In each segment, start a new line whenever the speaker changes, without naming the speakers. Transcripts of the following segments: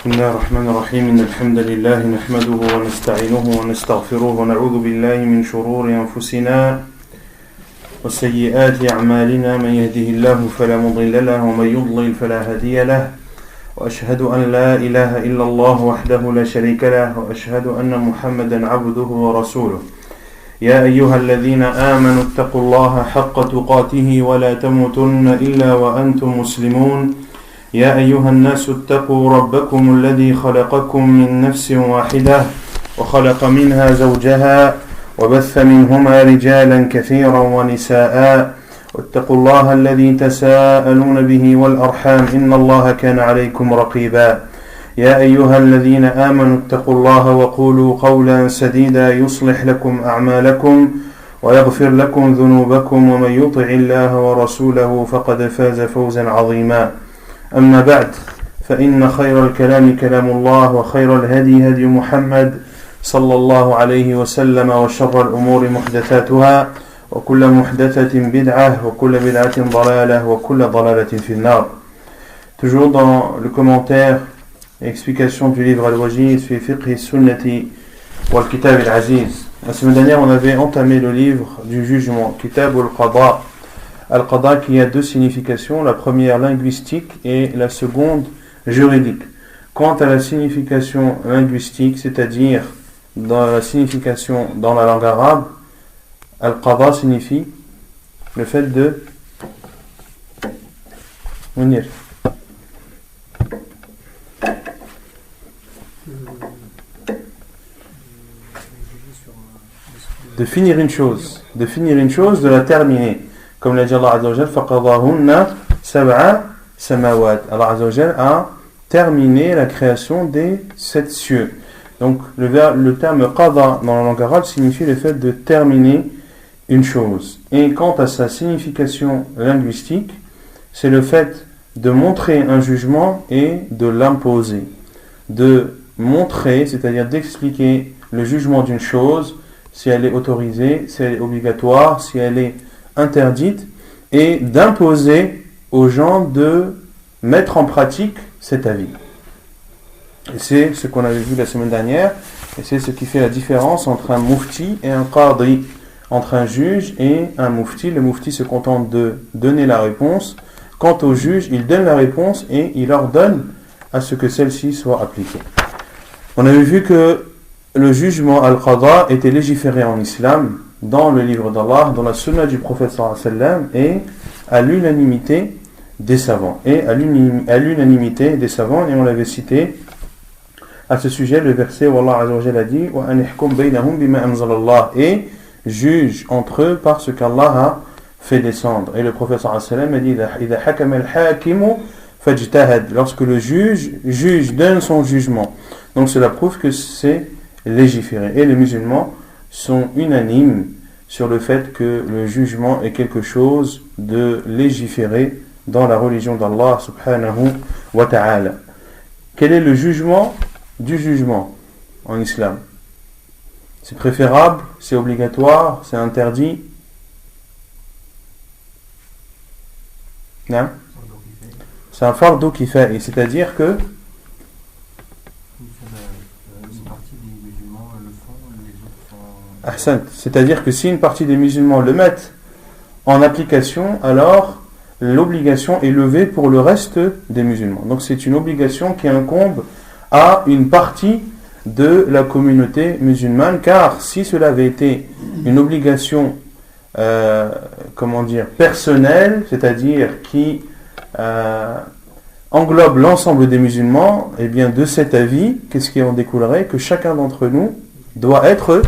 بسم الله الرحمن الرحيم إن الحمد لله نحمده ونستعينه ونستغفره ونعوذ بالله من شرور أنفسنا وسيئات أعمالنا من يهده الله فلا مضل له ومن يضلل فلا هادي له وأشهد أن لا إله إلا الله وحده لا شريك له وأشهد أن محمدا عبده ورسوله يا أيها الذين آمنوا اتقوا الله حق تقاته ولا تموتن إلا وأنتم مسلمون يا أيها الناس اتقوا ربكم الذي خلقكم من نفس واحدة وخلق منها زوجها وبث منهما رجالا كثيرا ونساء واتقوا الله الذي تساءلون به والأرحام إن الله كان عليكم رقيبا يا أيها الذين آمنوا اتقوا الله وقولوا قولا سديدا يصلح لكم أعمالكم ويغفر لكم ذنوبكم ومن يطع الله ورسوله فقد فاز فوزا عظيما أما بعد فإن خير الكلام كلام الله وخير الهدي هدي محمد صلى الله عليه وسلم وشر الأمور محدثاتها وكل محدثة بدعة وكل بدعة ضلالة وكل ضلالة في النار. Toujours dans le commentaire et explication du livre Al-Wajiz fi fiqh sunnati wal kitab al-aziz. La semaine dernière on avait entamé le livre du jugement, Kitab al-Qada. Al-Qada qui a deux significations, la première linguistique et la seconde juridique. Quant à la signification linguistique, c'est-à-dire dans la signification dans la langue arabe, Al-Qada signifie le fait de finir une chose, de la terminer. Comme l'a dit Allah Azza wa Jal, فَقَضَاهُنَّ سَبْعَ سَمَاوَاتٍ. Allah Azza wa Jal a terminé la création des 7 cieux. Donc le terme qada dans la langue arabe signifie le fait de terminer une chose. Et quant à sa signification linguistique, c'est le fait de montrer un jugement et de l'imposer. De montrer, c'est-à-dire d'expliquer le jugement d'une chose, si elle est autorisée, si elle est obligatoire, si elle est interdite, et d'imposer aux gens de mettre en pratique cet avis. Et c'est ce qu'on avait vu la semaine dernière, et c'est ce qui fait la différence entre un mufti et un qadi, entre un juge et un mufti. Le mufti se contente de donner la réponse. Quant au juge, il donne la réponse et il ordonne à ce que celle-ci soit appliquée. On avait vu que le jugement al-qada était légiféré en islam dans le livre d'Allah, dans la sunna du prophète sallallahu alayhi wa sallam, et à l'unanimité des savants. Et on l'avait cité à ce sujet le verset où Allah azza wa jalla a dit wa anihkum baynahum bima anzalallah, et juge entre eux par ce qu'Allah a fait descendre. Et le prophète sallallahu alayhi wa sallam a dit idha hakama al-hakimu fajtahad, lorsque le juge donne son jugement. Donc cela prouve que c'est légiféré. Et les musulmans sont unanimes sur le fait que le jugement est quelque chose de légiféré dans la religion d'Allah subhanahu wa ta'ala. Quel est le jugement du jugement en islam? C'est préférable, c'est obligatoire, c'est interdit? Non? C'est un fardu kifa'i, c'est-à-dire que c'est-à-dire que si une partie des musulmans le mettent en application, alors l'obligation est levée pour le reste des musulmans. Donc c'est une obligation qui incombe à une partie de la communauté musulmane, car si cela avait été une obligation personnelle, c'est-à-dire qui englobe l'ensemble des musulmans, et bien de cet avis, qu'est-ce qui en découlerait? Que chacun d'entre nous doit être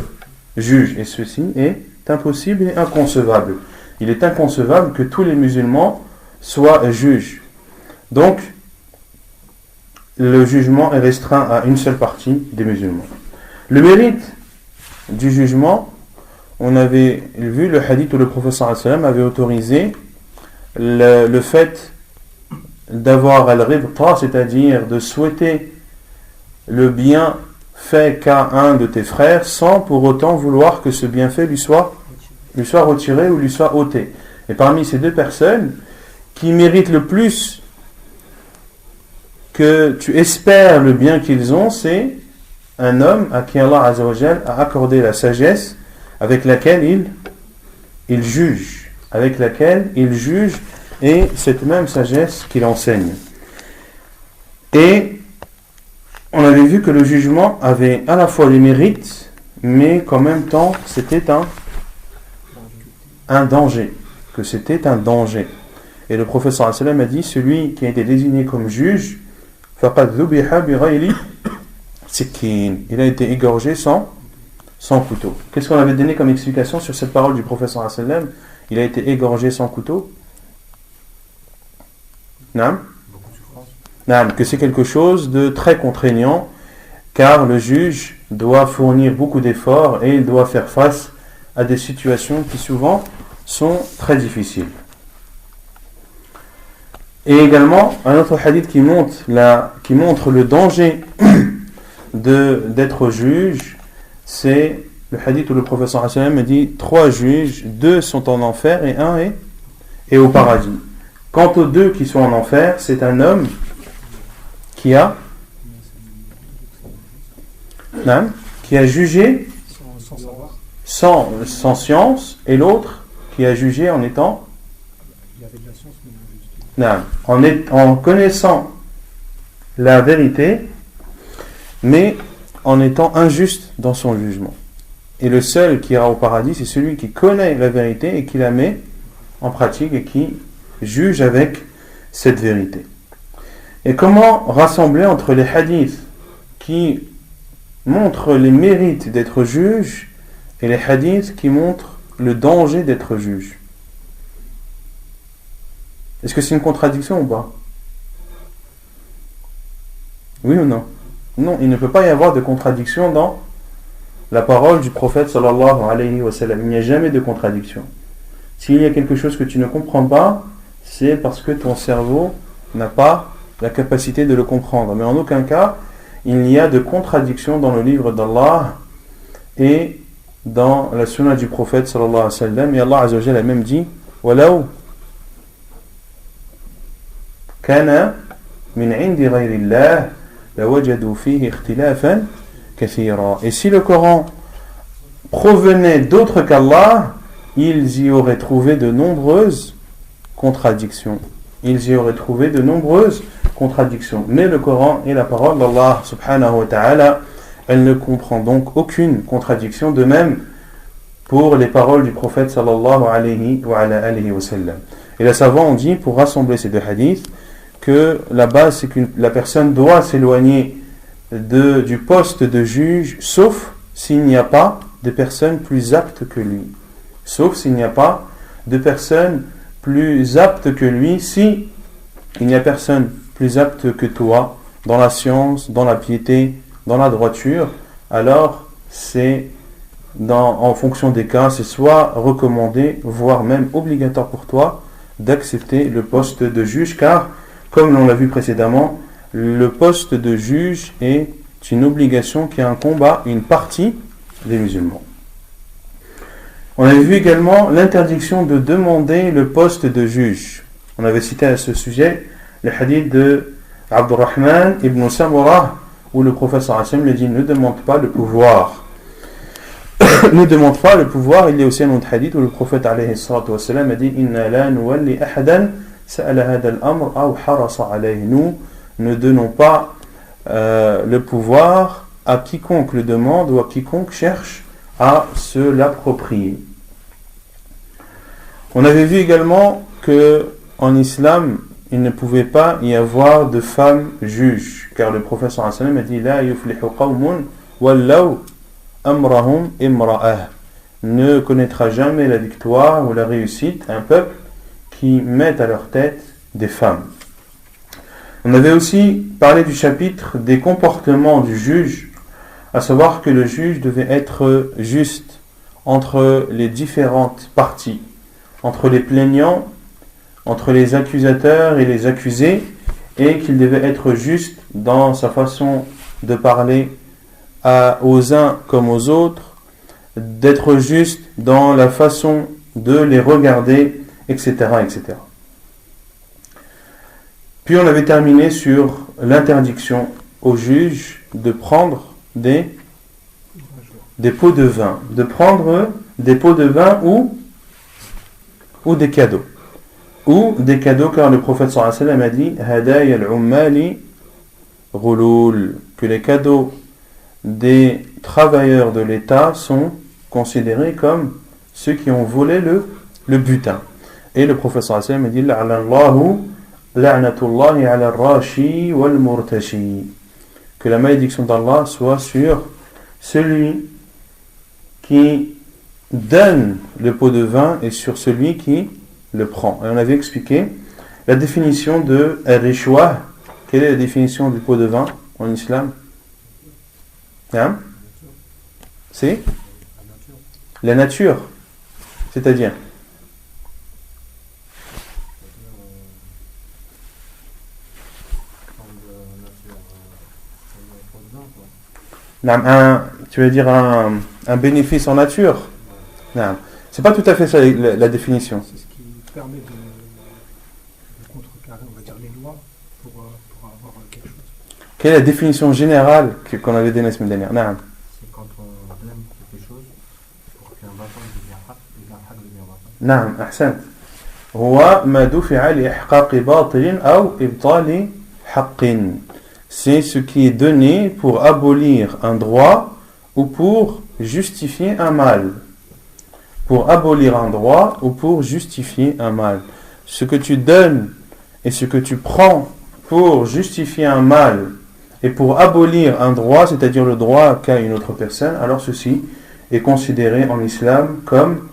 juge, et ceci est impossible et inconcevable. Il est inconcevable que tous les musulmans soient juges. Donc, le jugement est restreint à une seule partie des musulmans. Le mérite du jugement, on avait vu le hadith où le prophète sallallahu alayhi wa sallam avait autorisé le fait d'avoir al-ribta, c'est-à-dire de souhaiter le bien fait qu'à un de tes frères sans pour autant vouloir que ce bienfait lui soit retiré ou lui soit ôté. Et parmi ces deux personnes, qui méritent le plus que tu espères le bien qu'ils ont, c'est un homme à qui Allah Azza wa Jal a accordé la sagesse avec laquelle il juge, et cette même sagesse qu'il enseigne. Et on avait vu que le jugement avait à la fois des mérites, mais qu'en même temps c'était un danger, Et le prophète sallallahu alayhi wa sallam a dit, celui qui a été désigné comme juge, faqad dhubiha bi ghayri sikin, il a été égorgé sans couteau. Qu'est-ce qu'on avait donné comme explication sur cette parole du prophète sallallahu alayhi wa sallam? Il a été égorgé sans couteau. Naam, que c'est quelque chose de très contraignant, car le juge doit fournir beaucoup d'efforts et il doit faire face à des situations qui souvent sont très difficiles. Et également, un autre hadith qui montre le danger d'être juge, c'est le hadith où le prophète sallallahu alayhi wa sallam dit 3 juges, 2 sont en enfer et 1 est au paradis. Quant aux 2 qui sont en enfer, c'est un homme qui a jugé sans science, et l'autre qui a jugé en étant en connaissant la vérité, mais en étant injuste dans son jugement. Et le seul qui ira au paradis, c'est celui qui connaît la vérité et qui la met en pratique et qui juge avec cette vérité. Et comment rassembler entre les hadiths qui montrent les mérites d'être juge et les hadiths qui montrent le danger d'être juge? Est-ce que c'est une contradiction ou pas? Oui ou non? Non, il ne peut pas y avoir de contradiction dans la parole du prophète sallallahu alayhi wa sallam. Il n'y a jamais de contradiction. S'il y a quelque chose que tu ne comprends pas, c'est parce que ton cerveau n'a pas la capacité de le comprendre. Mais en aucun cas, il n'y a de contradiction dans le livre d'Allah et dans la sunna du prophète sallallahu alayhi wa sallam. Et Allah Azza wa Jalla a même dit وَلَوْ كَانَ مِنْ عِنْدِ غَيْرِ اللَّهِ لَوَجَدُوا فِيهِ اخْتِلَافًا كَثِيرًا. Et si le Coran provenait d'autre qu'Allah, ils y auraient trouvé de nombreuses contradictions. Mais le Coran est la parole d'Allah subhanahu wa ta'ala. Elle ne comprend donc aucune contradiction. De même pour les paroles du prophète sallallahu alayhi wa sallam. Et les savants ont dit, pour rassembler ces 2 hadiths, que la base c'est que la personne doit s'éloigner du poste de juge, sauf s'il n'y a pas de personne plus apte que lui. Si il n'y a personne plus apte que toi dans la science, dans la piété, dans la droiture, alors c'est en fonction des cas, c'est soit recommandé, voire même obligatoire pour toi d'accepter le poste de juge, car comme l'on l'a vu précédemment, le poste de juge est une obligation qui incombe à une partie des musulmans. On avait vu également l'interdiction de demander le poste de juge. On avait cité à ce sujet le hadith de Abdurrahman ibn Samurah, où le prophète sallallahu alayhi wa sallam lui dit, ne demande pas le pouvoir. Ne demande pas le pouvoir. Il y a aussi un autre hadith où le prophète alayhi salatu wa sallam a dit, inna la nuwalli ahadan sa'ala hada al-amr aw harasa alayhi. Nous ne donnons pas le pouvoir à quiconque le demande ou à quiconque cherche à se l'approprier. On avait vu également que en islam, il ne pouvait pas y avoir de femmes juges, car le prophète sallallahu alayhi wa sallam a dit la yuflihu qawmun wallaw amrahum imra'ah. Ne connaîtra jamais la victoire ou la réussite un peuple qui met à leur tête des femmes. On avait aussi parlé du chapitre des comportements du juge, à savoir que le juge devait être juste entre les différentes parties, entre les plaignants, entre les accusateurs et les accusés, et qu'il devait être juste dans sa façon de parler aux uns comme aux autres, d'être juste dans la façon de les regarder, etc., etc. Puis on avait terminé sur l'interdiction aux juges de prendre des pots de vin. De prendre des pots de vin ou des cadeaux. Ou des cadeaux, car le prophète sallallahu alayhi wa sallam a dit Hadaya al-ummali ghulul, que les cadeaux des travailleurs de l'État sont considérés comme ceux qui ont volé le butin. Et le prophète sallallahu alayhi wa sallam a dit La'anallahu la'natullahi ala ar-rashi wal murtashi, que la malédiction d'Allah soit sur celui qui donne le pot de vin et sur celui qui le prend. Et on avait expliqué la définition de al-rishwa. Quelle est la définition du pot de vin en islam? Hein? C'est la nature. C'est-à-dire tu veux dire un bénéfice en nature? Non. C'est pas tout à fait ça la définition.
C'est ce qui permet de contrecarrer, on va dire, les lois pour avoir quelque chose.
Quelle est la définition générale qu'on avait donnée la semaine dernière? Non.
C'est quand on donne quelque chose pour qu'un bâton devienne haq, et qu'un haq devient bâton.
نعم أحسنت. هو ما دفع لإحقاق باطل أو إبطال حق. C'est ce qui est donné pour abolir un droit ou pour justifier un mal. Pour abolir un droit ou pour justifier un mal. Ce que tu donnes et ce que tu prends pour justifier un mal et pour abolir un droit, c'est-à-dire le droit qu'a une autre personne, alors ceci est considéré en islam comme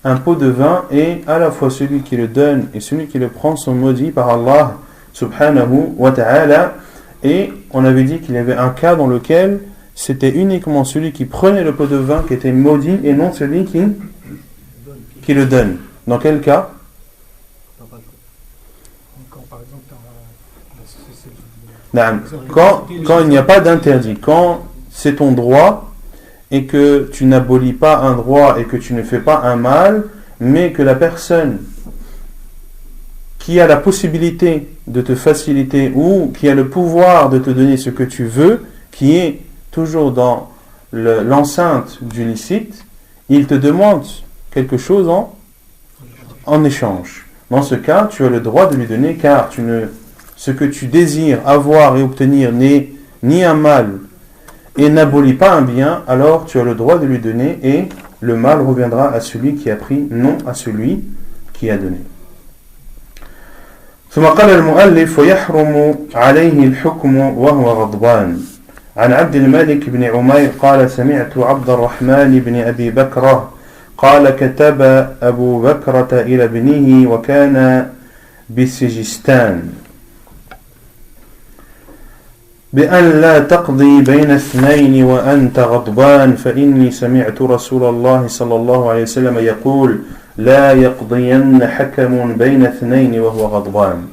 un pot de vin, et à la fois celui qui le donne et celui qui le prend sont maudits par Allah subhanahu wa ta'ala. Et on avait dit qu'il y avait un cas dans lequel c'était uniquement celui qui prenait le pot de vin qui était maudit et non celui qui le donne. Dans quel cas? Quand il n'y a pas d'interdit, quand c'est ton droit et que tu n'abolis pas un droit et que tu ne fais pas un mal, mais que la personne qui a la possibilité de te faciliter ou qui a le pouvoir de te donner ce que tu veux, qui est toujours dans l'enceinte du licite, il te demande quelque chose en échange. Dans ce cas, tu as le droit de lui donner, car ce que tu désires avoir et obtenir n'est ni un mal et n'abolit pas un bien, alors tu as le droit de lui donner et le mal reviendra à celui qui a pris, non à celui qui a donné. ثم قال المؤلف ويحرم عليه الحكم وهو غضبان. عن عبد الملك بن عمير قال سمعت عبد الرحمن بن أبي بكرة قال كتب أبو بكرة إلى ابنه وكان بسجستان بأن لا تقضي بين اثنين وأنت غضبان فإني سمعت رسول الله صلى الله عليه وسلم يقول لا يقضين حكم بين اثنين وهو غضبان.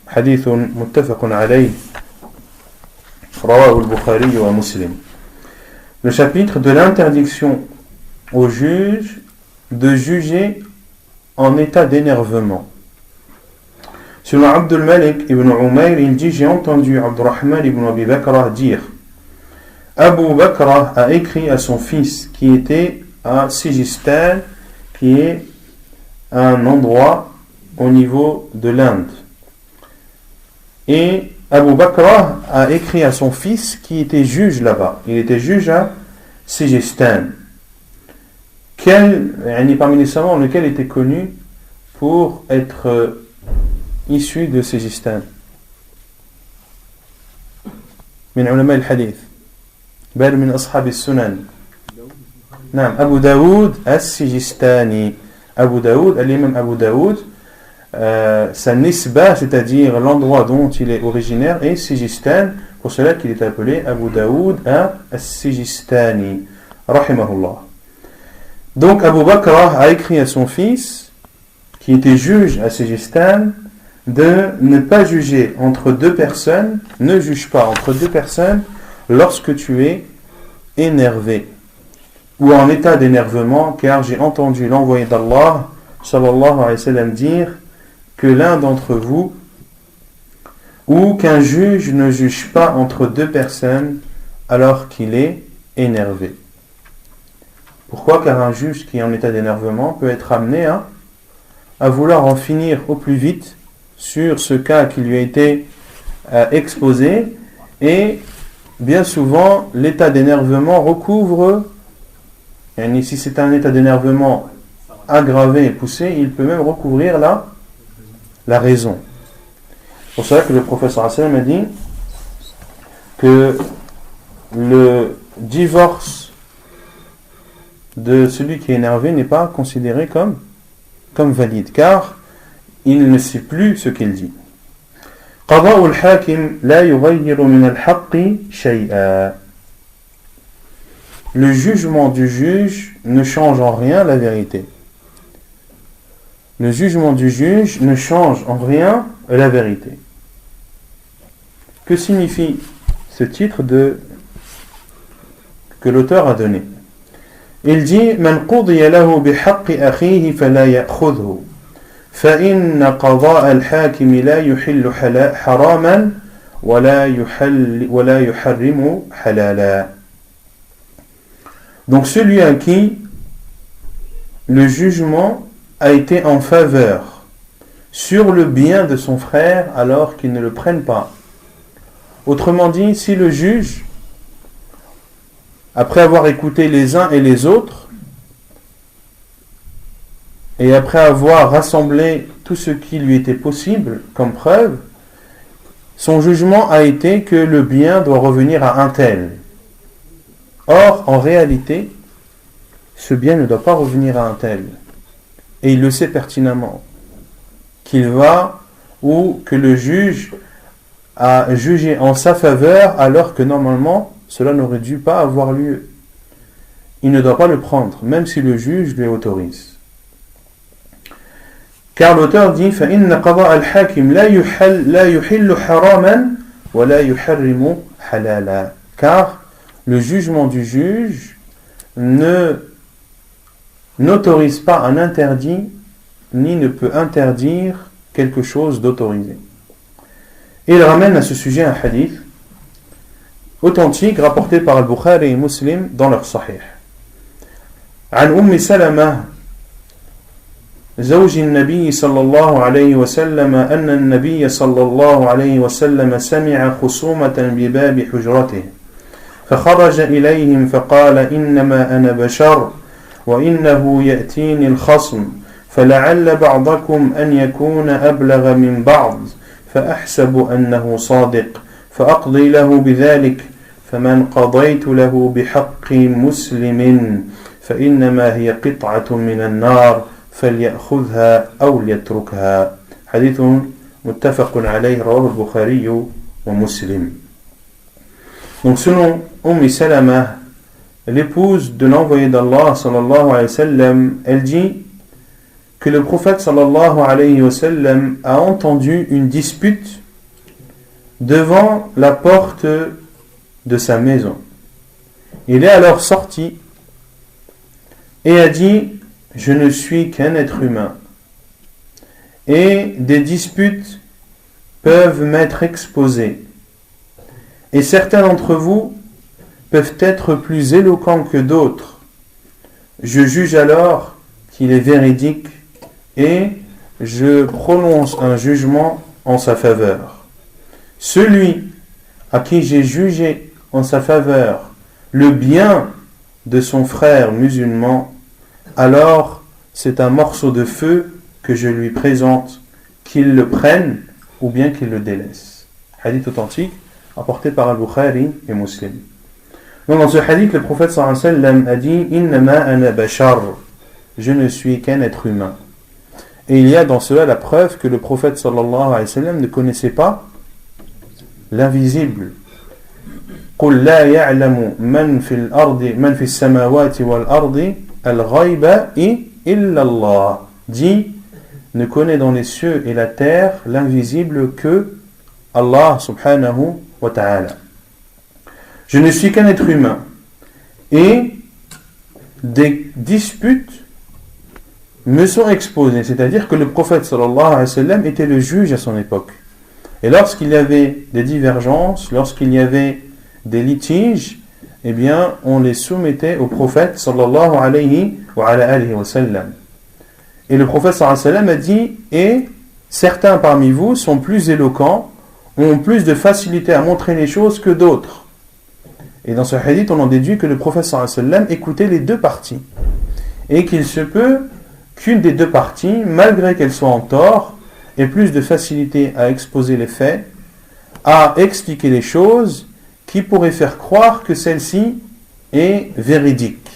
حديث متفق عليه رواه البخاري ومسلم. Le chapitre de l'interdiction au juge de juger en état d'énervement. Selon Abdul Malik ibn Umayr, il dit: j'ai entendu Abdurrahman ibn Abi Bakra dire: Abu Bakra a écrit à son fils qui était à Sijistan, qui est un endroit au niveau de l'Inde. Et Abu Bakra a écrit à son fils qui était juge là-bas. Il était juge à Sijistan. Parmi les savants, lequel était connu pour être issu de Sijistan. من علماء الحديث بل من أصحاب السنن. نعم أبو داود السجستاني. Abu Daoud, l'imam Abu Daoud, sa nisba, c'est-à-dire l'endroit dont il est originaire, est Sijistan, pour cela qu'il est appelé Abu Daoud al-Sijistani, rahimahullah. Donc Abu Bakr a écrit à son fils, qui était juge à Sijistan, de ne pas juger entre deux personnes, ne juge pas entre deux personnes lorsque tu es énervé ou en état d'énervement, car j'ai entendu l'envoyé d'Allah sallallahu alayhi wa sallam dire que l'un d'entre vous ou qu'un juge ne juge pas entre deux personnes alors qu'il est énervé. Pourquoi? Car un juge qui est en état d'énervement peut être amené à vouloir en finir au plus vite sur ce cas qui lui a été exposé, et bien souvent l'état d'énervement recouvre, et si c'est un état d'énervement aggravé et poussé, il peut même recouvrir la raison. C'est pour ça que le professeur sallam a dit que le divorce de celui qui est énervé n'est pas considéré comme valide, car il ne sait plus ce qu'il dit. قضاء الحاكم لا يغير من الحق شيئا. Le jugement du juge ne change en rien la vérité. Le jugement du juge ne change en rien la vérité. Que signifie ce titre que l'auteur a donné? Il dit من قضي له بحق أخيه فلا يأخذه فإن قضاء الحاكم لا يحل حراما ولا يحرم حلالا. Donc celui à qui le jugement a été en faveur sur le bien de son frère, alors qu'il ne le prenne pas. Autrement dit, si le juge, après avoir écouté les uns et les autres, et après avoir rassemblé tout ce qui lui était possible comme preuve, son jugement a été que le bien doit revenir à un tel. Or, en réalité, ce bien ne doit pas revenir à un tel. Et il le sait pertinemment, qu'il va, ou que le juge a jugé en sa faveur, alors que normalement, cela n'aurait dû pas avoir lieu. Il ne doit pas le prendre, même si le juge lui autorise. Car l'auteur dit فَإِنَّ قَضَاءَ الْحَاكِمِ لَا يُحِلُّ حَرَامًا وَلَا يُحَرِّمُ حَلَالًا. Car le jugement du juge n'autorise pas un interdit, ni ne peut interdire quelque chose d'autorisé. Et il ramène à ce sujet un hadith authentique rapporté par Al-Bukhari et Muslim dans leur Sahih. عن أم سلمة زوج النبي صلى الله عليه وسلم أن النبي صلى الله عليه وسلم سمع خصومة بباب حجرته فخرج إليهم فقال إنما أنا بشر وإنه يأتيني الخصم فلعل بعضكم أن يكون أبلغ من بعض فأحسب أنه صادق فأقضي له بذلك فمن قضيت له بحق مسلم فإنما هي قطعة من النار فليأخذها أو ليتركها. حديث متفق عليه رواه البخاري ومسلم. Donc selon Salama, l'épouse de l'envoyé d'Allah sallallahu alayhi wa sallam, elle dit que le prophète sallallahu alayhi wa sallam a entendu une dispute devant la porte de sa maison. Il est alors sorti et a dit: je ne suis qu'un être humain et des disputes peuvent m'être exposées et certains d'entre vous peuvent être plus éloquents que d'autres. Je juge alors qu'il est véridique et je prononce un jugement en sa faveur. Celui à qui j'ai jugé en sa faveur le bien de son frère musulman, alors c'est un morceau de feu que je lui présente, qu'il le prenne ou bien qu'il le délaisse. Hadith authentique apporté par Al-Bukhari et Muslim. Donc dans ce hadith, le prophète sallallahu alayhi wa sallam a dit: Innama ana bashar, je ne suis qu'un être humain. Et il y a dans cela la preuve que le prophète sallallahu alayhi wa sallam ne connaissait pas l'invisible. قل لا يعلم من في الأرض من في السماوات والأرض الغيب إلا الله. Dit: ne connaît dans les cieux et la terre l'invisible que Allah subhanahu wa ta'ala. Je ne suis qu'un être humain et des disputes me sont exposées, c'est-à-dire que le prophète sallallahu alayhi wa sallam était le juge à son époque. Et lorsqu'il y avait des divergences, lorsqu'il y avait des litiges, eh bien, on les soumettait au prophète sallallahu alayhi wa sallam. Et le prophète sallallahu alayhi wa sallam a dit, et certains parmi vous sont plus éloquents, ont plus de facilité à montrer les choses que d'autres. Et dans ce hadith, on en déduit que le prophète sallallahu alayhi wa sallam écoutait les deux parties. Et qu'il se peut qu'une des deux parties, malgré qu'elle soit en tort, ait plus de facilité à exposer les faits, à expliquer les choses, qui pourrait faire croire que celle-ci est véridique.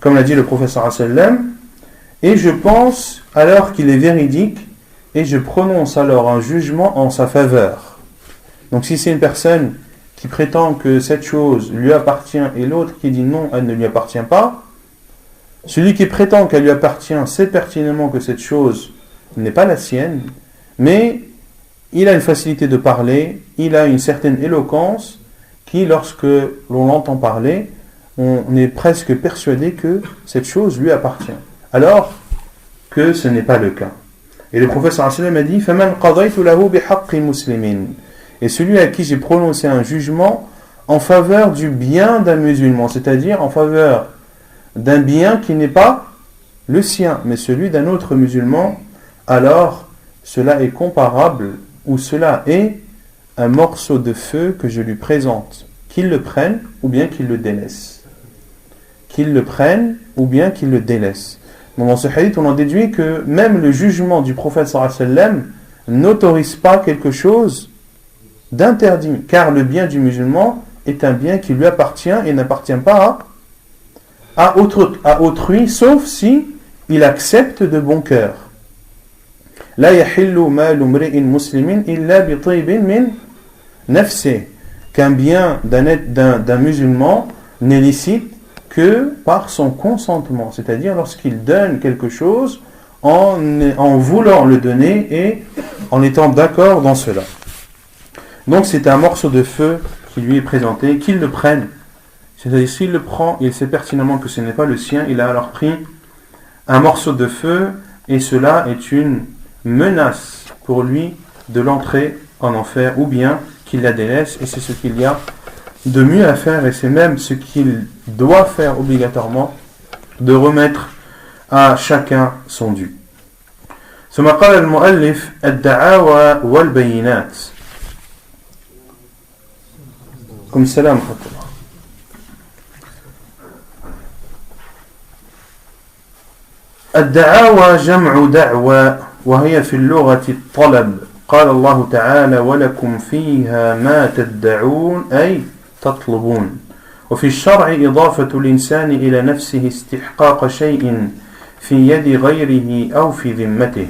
Comme l'a dit le prophète sallallahu alayhi wa sallam, et je pense alors qu'il est véridique, et je prononce alors un jugement en sa faveur. Donc si c'est une personne qui prétend que cette chose lui appartient et l'autre qui dit non, elle ne lui appartient pas, celui qui prétend qu'elle lui appartient sait pertinemment que cette chose n'est pas la sienne, mais il a une facilité de parler, il a une certaine éloquence qui, lorsque l'on l'entend parler, on est presque persuadé que cette chose lui appartient, alors que ce n'est pas le cas. Et le prophète sallallahu alayhi wa sallam a dit « فَمَنْ قَضَيْتُ لَهُ بِحَقِّ مُسْلِمٍ » Et celui à qui j'ai prononcé un jugement en faveur du bien d'un musulman, c'est-à-dire en faveur d'un bien qui n'est pas le sien, mais celui d'un autre musulman, alors cela est comparable, ou cela est un morceau de feu que je lui présente, qu'il le prenne ou bien qu'il le délaisse. Qu'il le prenne ou bien qu'il le délaisse. Donc dans ce hadith, on en déduit que même le jugement du prophète sallallahu alayhi wa sallam n'autorise pas quelque chose d'interdit, car le bien du musulman est un bien qui lui appartient et n'appartient pas à autrui, sauf si il accepte de bon cœur. La yahillu malu mri'in muslimin illa bi taybin min nafsi, qu'un bien d'un musulman n'est licite que par son consentement, c'est-à-dire lorsqu'il donne quelque chose en voulant le donner et en étant d'accord dans cela. Donc c'est un morceau de feu qui lui est présenté, qu'il le prenne. C'est-à-dire s'il le prend, il sait pertinemment que ce n'est pas le sien, il a alors pris un morceau de feu et cela est une menace pour lui de l'entrer en enfer, ou bien qu'il la délaisse, et c'est ce qu'il y a de mieux à faire, et c'est même ce qu'il doit faire obligatoirement, de remettre à chacun son dû. ثم قال المؤلف الدعاوى والبينات. كم السلام ورحمة الله. الدعاوى جمع دعوى وهي في اللغة الطلب. قال الله تعالى ولكم فيها ما تدعون أي تطلبون. وفي الشرع إضافة الإنسان إلى نفسه استحقاق شيء في يد غيره أو في ذمته.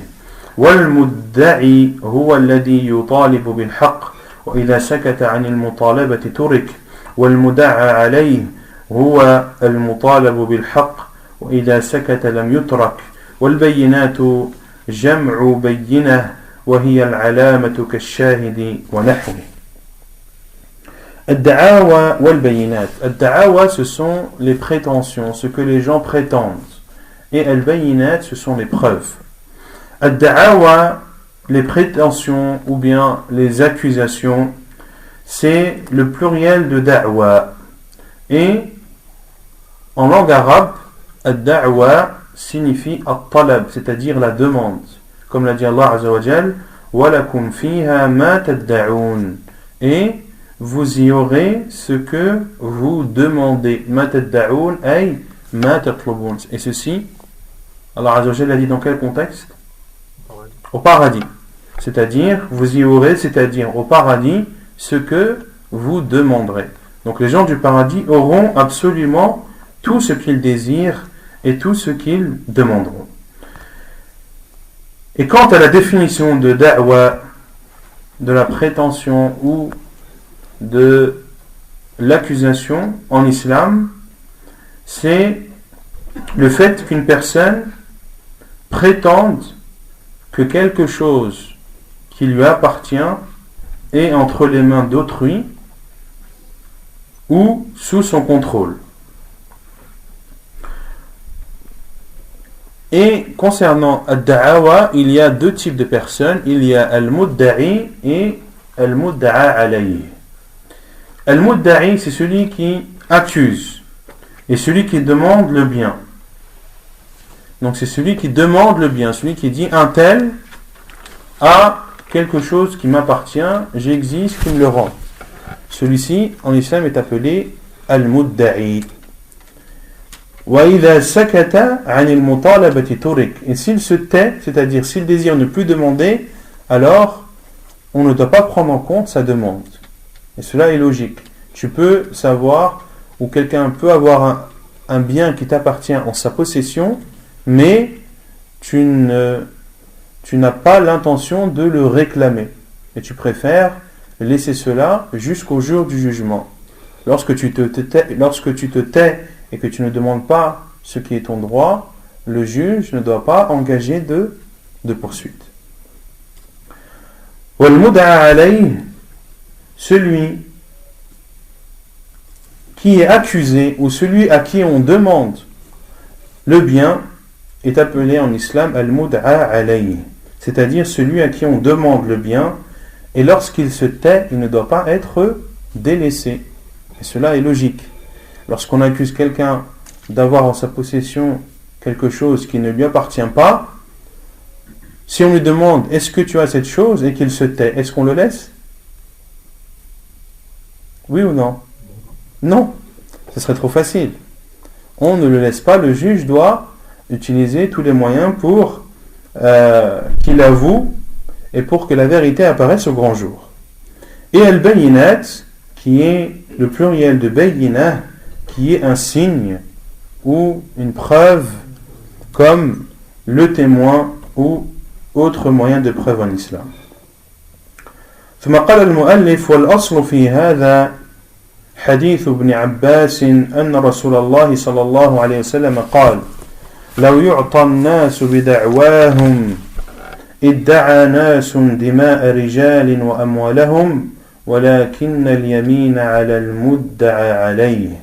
والمدعي هو الذي يطالب بالحق وإذا سكت عن المطالبة ترك. والمدعى عليه هو المطالب بالحق وإذا سكت لم يترك. والبينات جمع بينة وهي العلامة كالشاهد ونحوه. الدعاوى والبينات. الدعاوى ce sont les prétentions, ce que les gens prétendent. Et al-bayinat ce sont les preuves. Ad-da'awa, les prétentions ou bien les accusations, c'est le pluriel de da'wa. Et en langue arabe, ad-da'wa signifie at-talab, c'est-à-dire la demande. Comme l'a dit Allah Azza wa Jal, وَلَكُمْ فِيهَا مَا تَدَّعُونَ. Et vous y aurez ce que vous demandez. مَا تَدَّعُونَ أي مَا تَطْلُبُونَ. Et ceci, Allah Azza wa Jal l'a dit dans quel contexte? Au paradis. C'est-à-dire, vous y aurez, c'est-à-dire au paradis, ce que vous demanderez. Donc les gens du paradis auront absolument tout ce qu'ils désirent et tout ce qu'ils demanderont. Et quant à la définition de da'wa, de la prétention ou de l'accusation en islam, c'est le fait qu'une personne prétende que quelque chose qui lui appartient est entre les mains d'autrui ou sous son contrôle. Et concernant ad-da'awa, il y a deux types de personnes. Il y a al-mudda'i et al-mudda'a alayhi. Al-mudda'i, c'est celui qui accuse et celui qui demande le bien. Donc c'est celui qui demande le bien, celui qui dit un tel a quelque chose qui m'appartient, j'exige qu'il me le rend. Celui-ci en islam est appelé al-mudda'i. وَإِذَا سَكَتَ عَنِ الْمُطَالَبَةِ تُرِكْ. Et s'il se tait, c'est-à-dire s'il désire ne plus demander, alors on ne doit pas prendre en compte sa demande. Et cela est logique. Tu peux savoir, ou quelqu'un peut avoir un bien qui t'appartient en sa possession, mais tu n'as pas l'intention de le réclamer. Et tu préfères laisser cela jusqu'au jour du jugement. Lorsque tu te tais et que tu ne demandes pas ce qui est ton droit, le juge ne doit pas engager de poursuite. Wal-mud'a alayh, celui qui est accusé ou celui à qui on demande le bien est appelé en islam al-mud'a alayh, c'est-à-dire celui à qui on demande le bien, et lorsqu'il se tait, il ne doit pas être délaissé. Et cela est logique. Lorsqu'on accuse quelqu'un d'avoir en sa possession quelque chose qui ne lui appartient pas, si on lui demande est-ce que tu as cette chose et qu'il se tait, est-ce qu'on le laisse? Oui ou non? Non, ce serait trop facile. On ne le laisse pas, le juge doit utiliser tous les moyens pour qu'il avoue et pour que la vérité apparaisse au grand jour. Et al-bayinat, qui est le pluriel de bayinah, qui est un signe ou une preuve comme le témoin ou autre moyen de preuve en islam. ثم قال المؤلف والأصل في هذا حديث ابن عباس أن رسول الله صلى الله عليه وسلم قال لو يعطى الناس بدعواهم ادعى ناس دماء رجال وأموالهم ولكن اليمين على المدعى عليه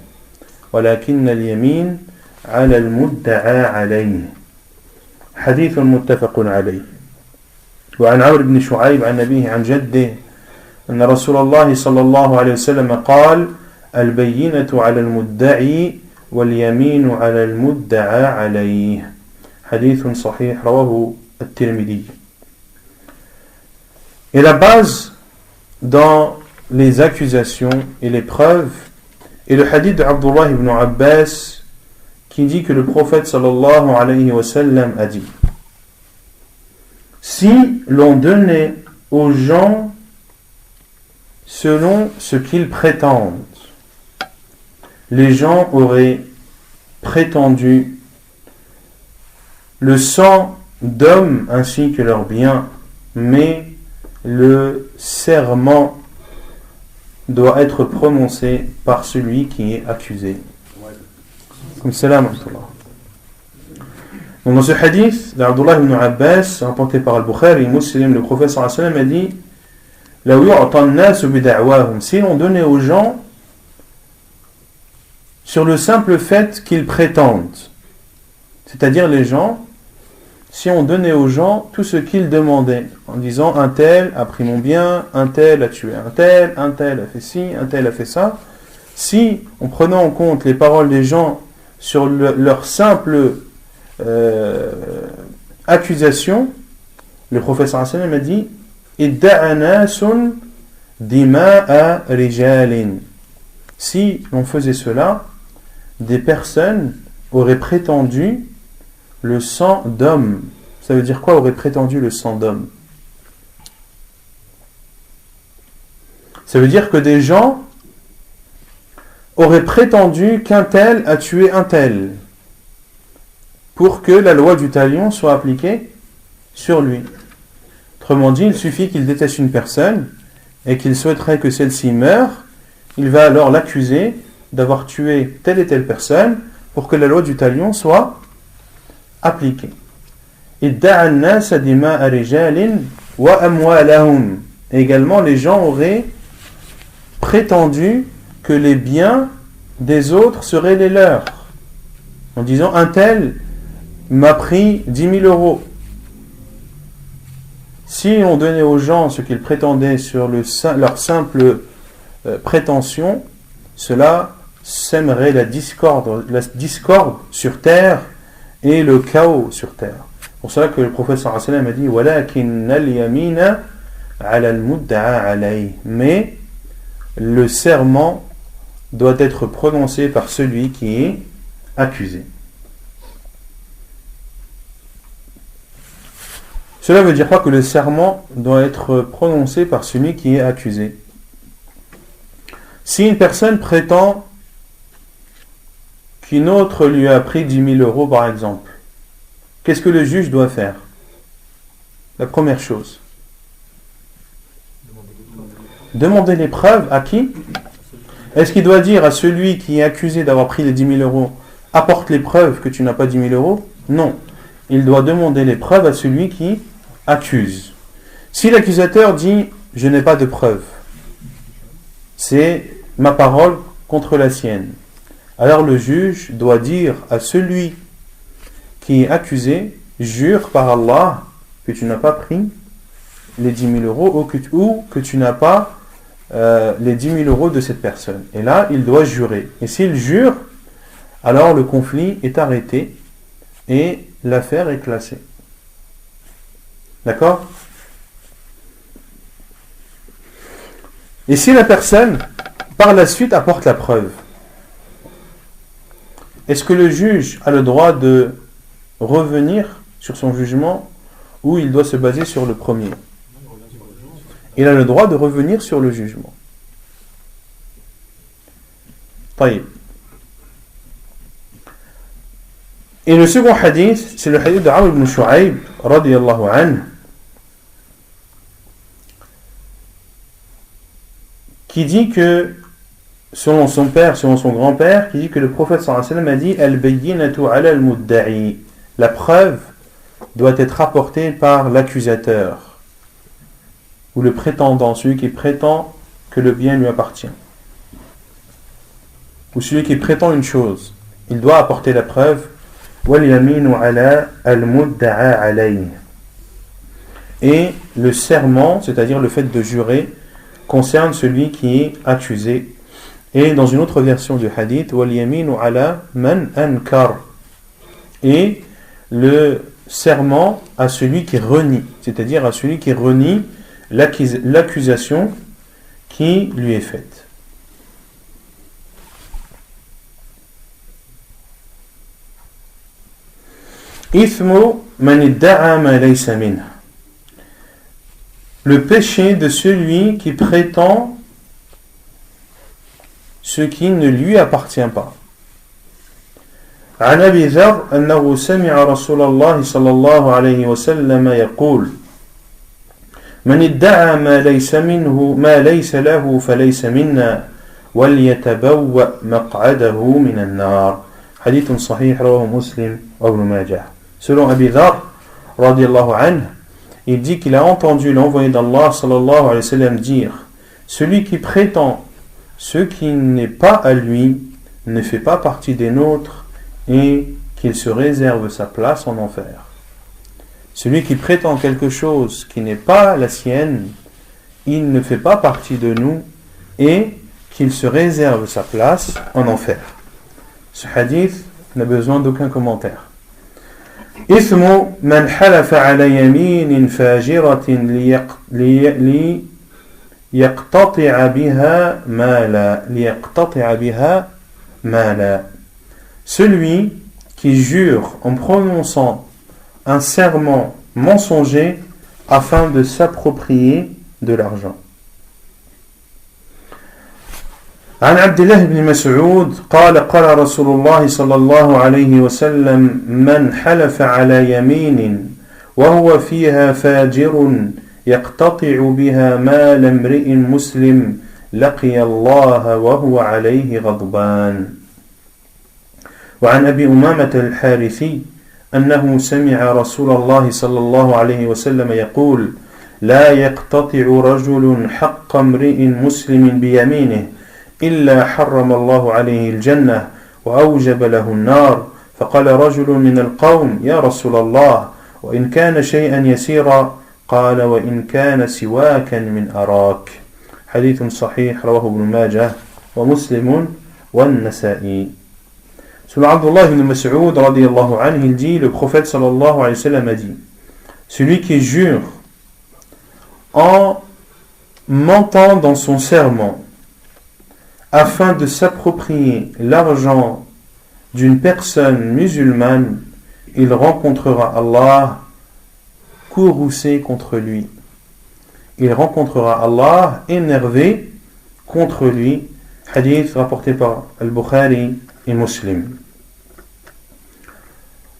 ولكن اليمين على المدعى عليه حديث متفق عليه. وعن عمرو بن شعيب عن أبيه عن جده أن رسول الله صلى الله عليه وسلم قال البينة على المدعي واليمين على المدعى عليه حديث صحيح رواه الترمذي. Et la base dans les accusations et les preuves et le hadith de Abdullah ibn Abbas qui dit que le prophète sallallahu alayhi wa sallam a dit: si l'on donnait aux gens selon ce qu'ils prétendent, les gens auraient prétendu le sang d'hommes ainsi que leurs biens, mais le serment doit être prononcé par celui qui est accusé. Comme salam. Donc dans ce hadith d'Abdullah ibn Abbas, rapporté par Al-Bukhari et Muslim, le prophète sallallahu alayhi wa sallam a dit: la yu'ta an-nas bi da'wahum, si l'on donnait aux gens sur le simple fait qu'ils prétendent, c'est-à-dire les gens, si on donnait aux gens tout ce qu'ils demandaient, en disant un tel a pris mon bien, un tel a tué un tel a fait ci, un tel a fait ça, si on prenait en compte les paroles des gens sur leur simple accusation, le prophète sallallahu alayhi wa sallam a dit: idda'a nasun dima'a rijalin. Si l'on faisait cela, des personnes auraient prétendu le sang d'homme. Ça veut dire quoi, aurait prétendu le sang d'homme? Ça veut dire que des gens auraient prétendu qu'un tel a tué un tel pour que la loi du talion soit appliquée sur lui. Autrement dit, il suffit qu'il déteste une personne et qu'il souhaiterait que celle-ci meure, il va alors l'accuser d'avoir tué telle et telle personne pour que la loi du talion soit appliquée. Idda'a an-nas dima'a rijalin wa amwalahum. Également, les gens auraient prétendu que les biens des autres seraient les leurs, en disant un tel m'a pris 10 000 euros. Si on donnait aux gens ce qu'ils prétendaient sur leur simple prétention, cela sèmerait la discorde sur terre et le chaos sur terre. C'est pour cela que le prophète sallallahu alayhi wa sallam a dit وَلَكِنَّ الْيَمِينَ عَلَى الْمُدَّعَى عَلَيْهِ. Mais le serment doit être prononcé par celui qui est accusé. Cela veut dire quoi? Que le serment doit être prononcé par celui qui est accusé. Si une personne prétend qu'une autre lui a pris 10 000 euros par exemple, qu'est-ce que le juge doit faire? La première chose, demander les preuves à qui? Est-ce qu'il doit dire à celui qui est accusé d'avoir pris les 10 000 euros, apporte les preuves que tu n'as pas 10 000 euros? Non, il doit demander les preuves à celui qui accuse. Si l'accusateur dit je n'ai pas de preuves, c'est ma parole contre la sienne, alors le juge doit dire à celui qui est accusé, jure par Allah que tu n'as pas pris les 10 000 euros ou que tu n'as pas les 10 000 euros de cette personne. Et là, il doit jurer. Et s'il jure, alors le conflit est arrêté et l'affaire est classée. D'accord? Et si la personne, par la suite, apporte la preuve, est-ce que le juge a le droit de revenir sur son jugement ou il doit se baser sur le premier? Il a le droit de revenir sur le jugement. طيب. Et le second hadith, c'est le hadith de Amr ibn Shu'ayb, radiyallahu anhu, qui dit que, selon son père, selon son grand-père, qui dit que le prophète sallallahu alayhi wa sallam a dit al-bayyinatu ala al-mudda'i. La preuve doit être apportée par l'accusateur ou le prétendant, celui qui prétend que le bien lui appartient, ou celui qui prétend une chose. Il doit apporter la preuve. وَالْيَمِينُ عَلَى الْمُدَّعَى عَلَيْهِ. Et le serment, c'est-à-dire le fait de jurer, concerne celui qui est accusé. Et dans une autre version du hadith, وَالْيَمِينُ عَلَى مَنْ أَنْكَرَ. Et le serment à celui qui renie, c'est-à-dire à celui qui renie l'accusation qui lui est faite. إثم من ادعى ما ليس منه. Le péché de celui qui prétend ce qui ne lui appartient pas. عن أبي ذر أنه سمع رسول الله صلى الله عليه وسلم يقول من ادعى ما ليس له فليس منا وليتبوأ مقعده من النار. حديث صحيح رواه مسلم وابن ماجه. Selon Abi Dharr, radiyallahu anhu, il dit qu'il a entendu l'envoyé d'Allah, sallallahu alayhi wa sallam, dire celui qui prétend ce qui n'est pas à lui ne fait pas partie des nôtres et qu'il se réserve sa place en enfer. Celui qui prétend quelque chose qui n'est pas la sienne, il ne fait pas partie de nous et qu'il se réserve sa place en enfer. Ce hadith n'a besoin d'aucun commentaire. إثم من حلف على يمين فاجرة ليقتطع بها مالا. Celui qui jure en prononçant un serment mensonger afin de s'approprier de l'argent. عن عبد الله بن مسعود قال قال رسول الله صلى الله عليه وسلم من حلف على يمين وهو فيها فاجر يقتطع بها مال امرئ مسلم لقي الله وهو عليه غضبان. وعن أبي أمامة الحارثي أنه سمع رسول الله صلى الله عليه وسلم يقول لا يقتطع رجل حق امرئ مسلم بيمينه إلا حرم الله عليه الجنة وأوجب له النار فقال رجل من القوم يا رسول الله وإن كان شيئا يسيرا قال وإن كان سواكا من أراك حديث صحيح رواه ابن ماجه ومسلم والنسائي. Selon Abdullah ibn Mas'ud radiyallahu anhu, il dit, le prophète sallallahu alayhi wa sallam a dit, celui qui jure en mentant dans son serment afin de s'approprier l'argent d'une personne musulmane, il rencontrera Allah courroucé contre lui. Il rencontrera Allah énervé contre lui. Hadith rapporté par Al-Bukhari et Muslim.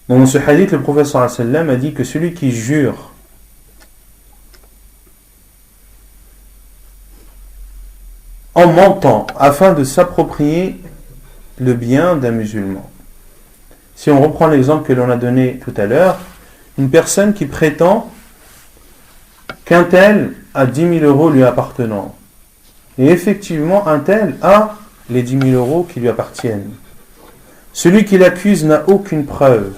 Dans ce hadith, le prophète sallallahu alayhi wa sallam a dit que celui qui jure en mentant afin de s'approprier le bien d'un musulman. Si on reprend l'exemple que l'on a donné tout à l'heure, une personne qui prétend qu'un tel a 10 000 euros lui appartenant. Et effectivement, un tel a les 10 000 euros qui lui appartiennent. Celui qui l'accuse n'a aucune preuve.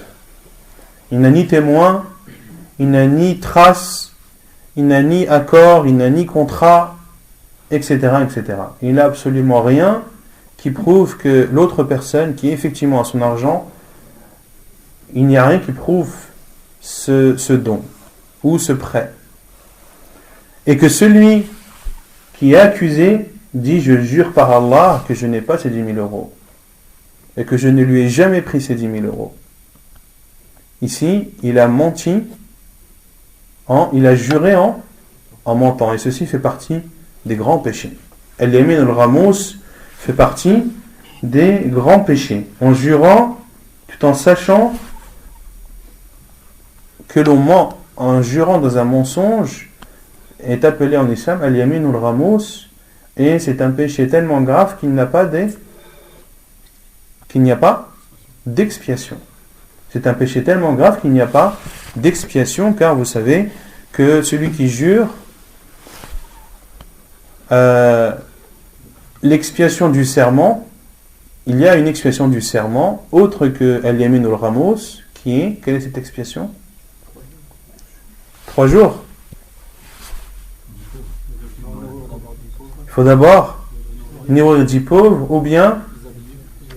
Il n'a ni témoin, il n'a ni trace, il n'a ni accord, il n'a ni contrat, etc., etc. Il n'a absolument rien qui prouve que l'autre personne qui effectivement a son argent, il n'y a rien qui prouve ce don ou ce prêt. Et que celui qui est accusé dit je jure par Allah que je n'ai pas ces 10 000 euros et que je ne lui ai jamais pris ces 10 000 euros. Ici, il a menti, il a juré en mentant, et ceci fait partie des grands péchés. Al-Yamin al-Ghamus fait partie des grands péchés. En jurant, tout en sachant que l'on ment, en jurant dans un mensonge, est appelé en islam Al-Yamin al-Ghamus, et c'est un péché tellement grave qu'il n'y a pas d'expiation. C'est un péché tellement grave qu'il n'y a pas d'expiation, car vous savez que celui qui jure, l'expiation du serment, il y a une expiation du serment autre que Al-Yamin al-Ghamus, qui est, quelle est cette expiation? 3 jours. Il faut d'abord nourrir 10 pauvres, ou bien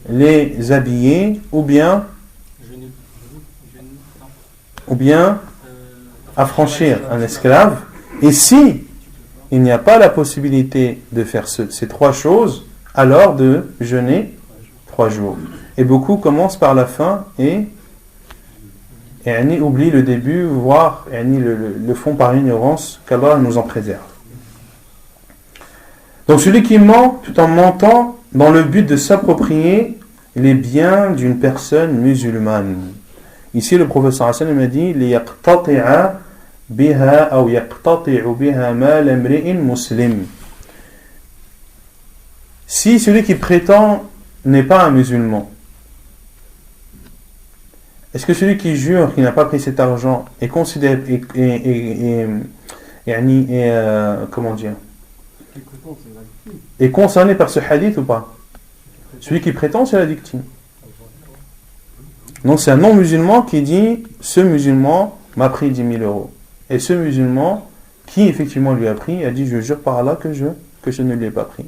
les habiller, ou bien affranchir un esclave. Et si il n'y a pas la possibilité de faire ces 3 choses, alors de jeûner 3 jours. Et beaucoup commencent par la fin et oublient le début, voire le font par ignorance, qu'Allah nous en préserve. Donc celui qui ment tout en mentant dans le but de s'approprier les biens d'une personne musulmane. Ici le prophète sallallahu alayhi wa sallam a dit liyaqtati'a biha ou yaqtati'u biha mal imri'in muslim. Si celui qui prétend n'est pas un musulman, est-ce que celui qui jure qu'il n'a pas pris cet argent est considéré comment dire, est concerné par ce hadith ou pas? Celui qui prétend, c'est la victime. Donc c'est un non-musulman qui dit ce musulman m'a pris 10 000 euros. Et ce musulman qui effectivement lui a pris a dit je jure par Allah que je ne lui ai pas pris.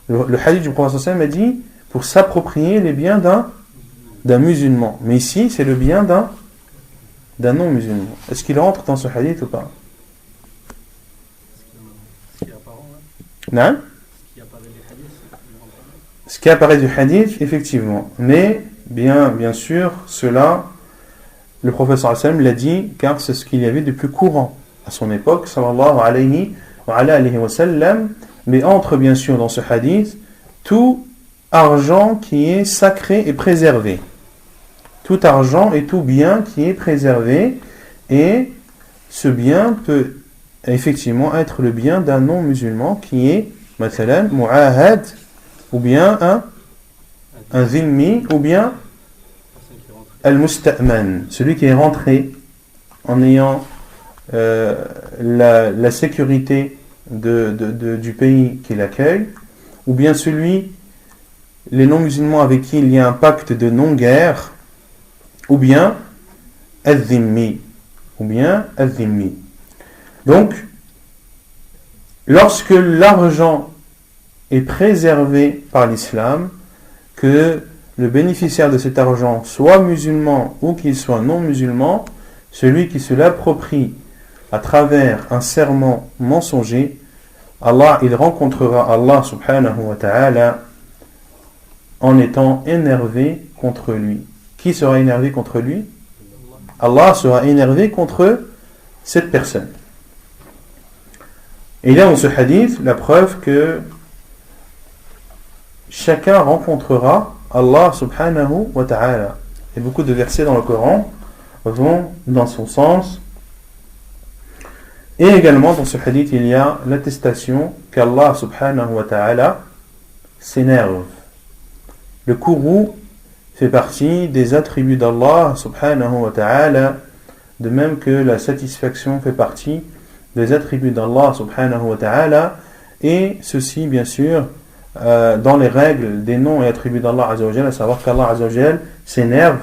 Le hadith du prophète sallallahu alayhi wa sallam a dit pour s'approprier les biens d'un musulman. Mais ici c'est le bien d'un non-musulman. Est-ce qu'il rentre dans ce hadith ou pas? Non? Ce qui apparaît du hadith, effectivement. Mais, bien sûr, cela, le prophète sallallahu alayhi wa sallam l'a dit, car c'est ce qu'il y avait de plus courant à son époque, sallallahu alayhi wa sallam. Mais entre, bien sûr, dans ce hadith, tout argent qui est sacré et préservé. Tout argent et tout bien qui est préservé. Et ce bien peut effectivement être le bien d'un non-musulman qui est, mathalan, mu'ahad, ou bien un zimmi, ou bien al-musta'man, celui qui est rentré en ayant la sécurité du pays qui l'accueille, ou bien celui les non-musulmans avec qui il y a un pacte de non-guerre, ou bien al-dhimmi, Donc, lorsque l'argent est préservé par l'islam, que le bénéficiaire de cet argent soit musulman ou qu'il soit non musulman, celui qui se l'approprie à travers un serment mensonger, il rencontrera Allah subhanahu wa ta'ala en étant énervé contre lui. Qui sera énervé contre lui? Allah sera énervé contre cette personne. Et il y a dans ce hadith la preuve que chacun rencontrera Allah subhanahu wa ta'ala. Et beaucoup de versets dans le Coran vont dans son sens. Et également dans ce hadith il y a l'attestation qu'Allah subhanahu wa ta'ala s'énerve. Le courroux fait partie des attributs d'Allah subhanahu wa ta'ala, de même que la satisfaction fait partie des attributs d'Allah subhanahu wa ta'ala, et ceci bien sûr dans les règles des noms et attributs d'Allah azza wa jalla, à savoir qu'Allah azza wa jalla s'énerve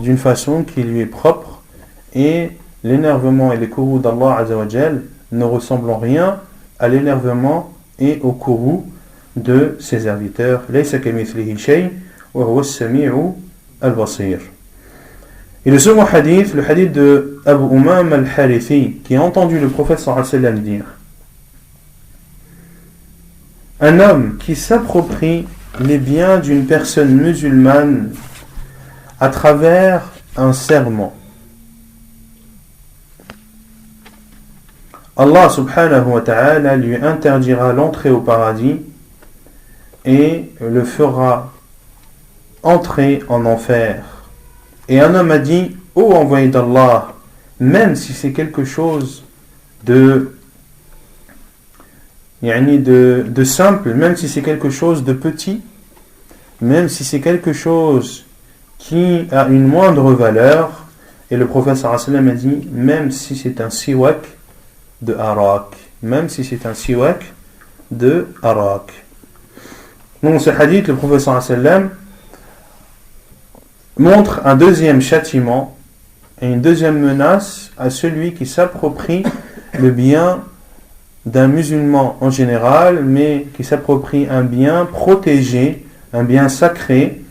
d'une façon qui lui est propre, et l'énervement et les courroux d'Allah azza wa jalla ne ressemblent en rien à l'énervement et au courroux de ses serviteurs. Laysa kamithlihi shay wa huwa as-sami'u al-basir. Et le second hadith, le hadith de Abu Umam al-Harithi, qui a entendu le prophète sallallahu alayhi wa sallam dire: un homme qui s'approprie les biens d'une personne musulmane à travers un serment, Allah subhanahu wa ta'ala lui interdira l'entrée au paradis et le fera entrer en enfer. Et un homme a dit: ô envoyé d'Allah, même si c'est quelque chose de simple, même si c'est quelque chose de petit, même si c'est quelque chose qui a une moindre valeur, et le prophète sallallahu alayhi wa sallam a dit: même si c'est un siwak de arak, même si c'est un siwak de arak. Dans ce hadith, le prophète sallallahu alayhi wa sallam montre un deuxième châtiment et une deuxième menace à celui qui s'approprie le bien d'un musulman en général, mais qui s'approprie un bien protégé, un bien sacré.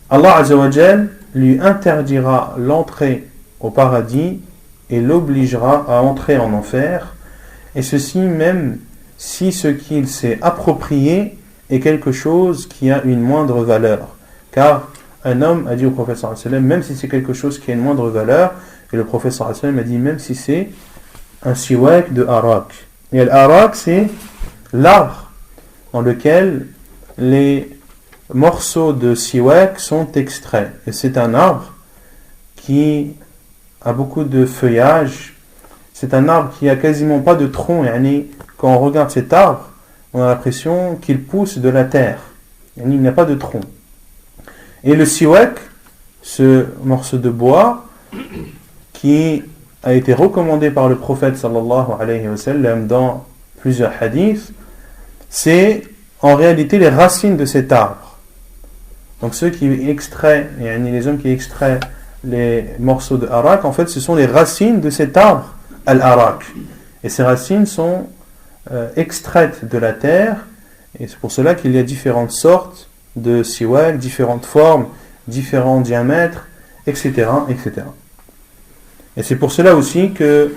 Allah azza wa jal lui interdira l'entrée au paradis et l'obligera à entrer en enfer, et ceci même si ce qu'il s'est approprié est quelque chose qui a une moindre valeur. Car un homme a dit au prophète sallallahu alayhi wa sallam, même si c'est quelque chose qui a une moindre valeur, et le prophète sallallahu alayhi wa sallam a dit même si c'est un siwak de arak. Et l'arak, c'est l'arbre dans lequel les morceaux de siwak sont extraits. Et c'est un arbre qui a beaucoup de feuillage. C'est un arbre qui a quasiment pas de tronc. Quand on regarde cet arbre, on a l'impression qu'il pousse de la terre. Il n'y a pas de tronc. Et le siwak, ce morceau de bois qui a été recommandé par le prophète sallallahu alayhi wa sallam dans plusieurs hadiths, c'est en réalité les racines de cet arbre. Donc ceux qui extraient, les hommes qui extraient les morceaux de arak, en fait ce sont les racines de cet arbre, al-arak. Et ces racines sont extraites de la terre, et c'est pour cela qu'il y a différentes sortes de siwak, différentes formes, différents diamètres, etc., etc. Et c'est pour cela aussi que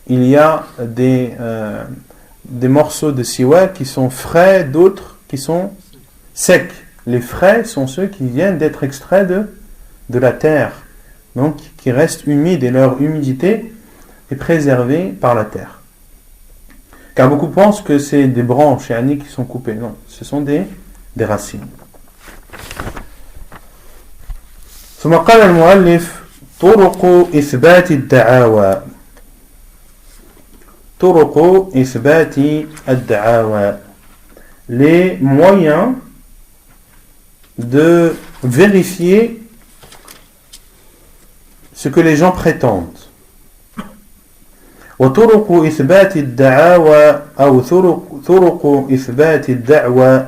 il y a des morceaux de siwak qui sont frais, d'autres qui sont secs. Les frais sont ceux qui viennent d'être extraits de la terre, donc qui restent humides, et leur humidité est préservée par la terre. Car beaucoup pensent que c'est des branches qui sont coupées. Non, ce sont des racines. ثم قال المؤلف: طرق إثبات الدعاوى. طرق إثبات الدعاوى. Les moyens de vérifier ce que les gens prétendent. وطرق إثبات الدعاوى أو طرق إثبات الدعوى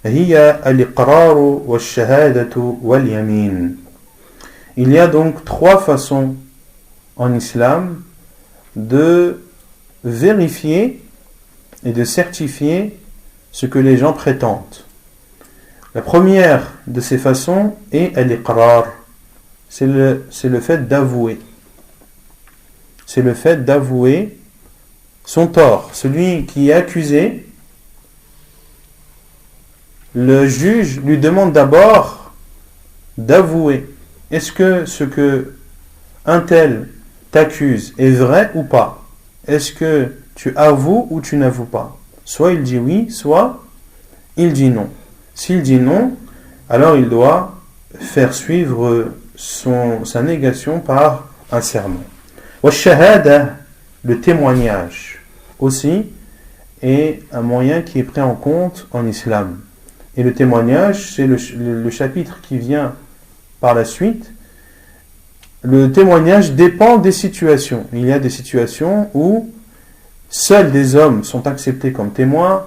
هي الإقرار والشهادة واليمين. Il y a donc trois façons en islam de vérifier et de certifier ce que les gens prétendent. La première de ces façons est al-iqrar. C'est le fait d'avouer. C'est le fait d'avouer son tort. Celui qui est accusé, le juge lui demande d'abord d'avouer. Est-ce que ce que un tel t'accuse est vrai ou pas? Est-ce que tu avoues ou tu n'avoues pas? Soit il dit oui, soit il dit non. S'il dit non, alors il doit faire suivre sa négation par un serment. Wa shahada, le témoignage aussi, est un moyen qui est pris en compte en islam. Et le témoignage, c'est le chapitre qui vient par la suite. Le témoignage dépend des situations. Il y a des situations où seuls des hommes sont acceptés comme témoins.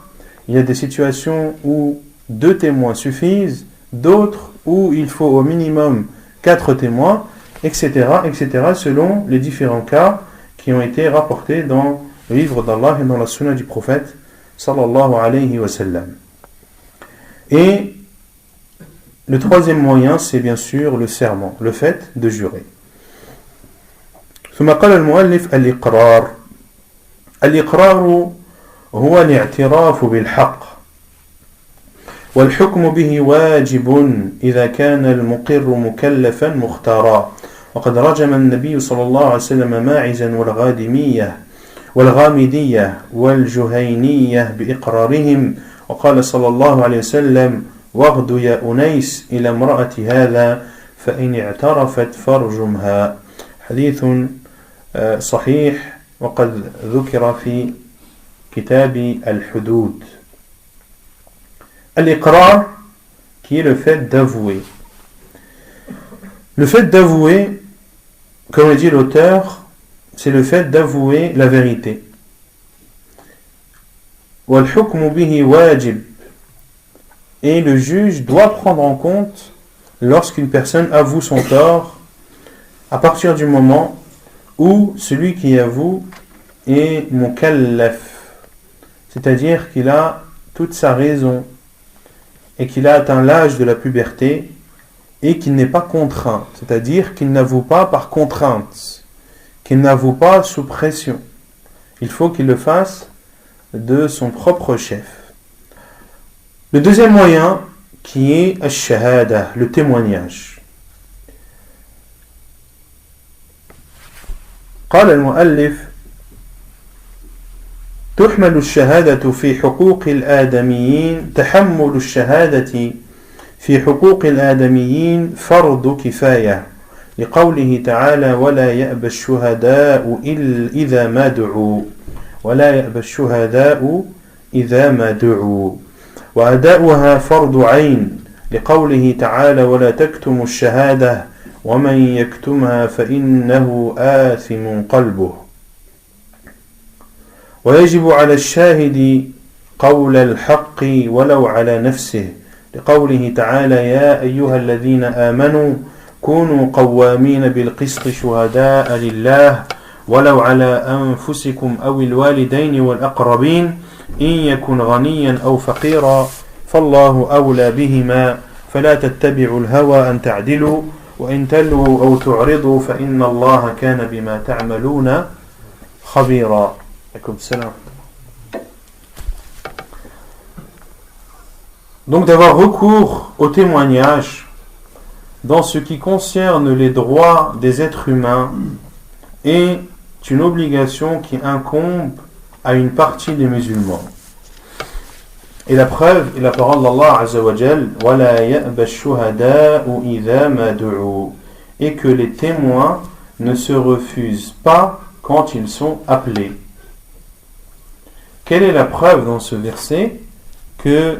Il y a des situations où 2 témoins suffisent, d'autres où il faut au minimum 4 témoins, etc., etc., selon les différents cas qui ont été rapportés dans le livre d'Allah et dans la sunna du prophète sallallahu alayhi wa sallam. Et le troisième moyen, c'est bien sûr le serment, le fait de jurer. ثم قال المؤلف الإقرار. الإقرار هو الاعتراف بالحق والحكم به واجب إذا كان المقر مكلفا مختارا. وقد رجم النبي صلى الله عليه وسلم ماعزا والغامدية والجهينية بإقرارهم. وقال صلى الله عليه وسلم: واغد يا أنيس إلى امرأة هذا فإن اعترفت فارجمها. حديث صحيح وقد ذكر في كتاب الحدود. Al-Iqrar, qui est le fait d'avouer. Le fait d'avouer, comme le dit l'auteur, c'est le fait d'avouer la vérité. Wal-hukmu bihi wajib. Et le juge doit prendre en compte, lorsqu'une personne avoue son tort, à partir du moment où celui qui avoue est mukallaf, c'est-à-dire qu'il a toute sa raison et qu'il a atteint l'âge de la puberté et qu'il n'est pas contraint, c'est-à-dire qu'il n'avoue pas par contrainte, qu'il n'avoue pas sous pression. Il faut qu'il le fasse de son propre chef. Le deuxième moyen, qui est al-shahada, le témoignage. قال المؤلف: تحمل الشهادة في حقوق الآدميين تحمل الشهادة في حقوق الآدميين فرض كفاية لقوله تعالى: ولا يأبى الشهداء إذا ما دعوا ولا يأبى الشهداء إذا ما دعوا. وأداؤها فرض عين لقوله تعالى: ولا تكتموا الشهادة ومن يكتمها فإنه آثم قلبه. ويجب على الشاهد قول الحق ولو على نفسه لقوله تعالى: يا أيها الذين آمنوا كونوا قوامين بالقسط شهداء لله ولو على أنفسكم أو الوالدين والأقربين إن يكن غنيا أو فقيرا فالله أولى بهما فلا تتبعوا الهوى أن تعدلوا وإن تلوا أو تعرضوا فإن الله كان بما تعملون خبيرا. Donc d'avoir recours au témoignage dans ce qui concerne les droits des êtres humains est une obligation qui incombe à une partie des musulmans. Et la preuve est la parole d'Allah Azza wa Jal: وَلَا يَأْبَى الشُّهَدَاءُ إِذَا مَا دُعُوا, et que les témoins ne se refusent pas quand ils sont appelés. Quelle est la preuve dans ce verset que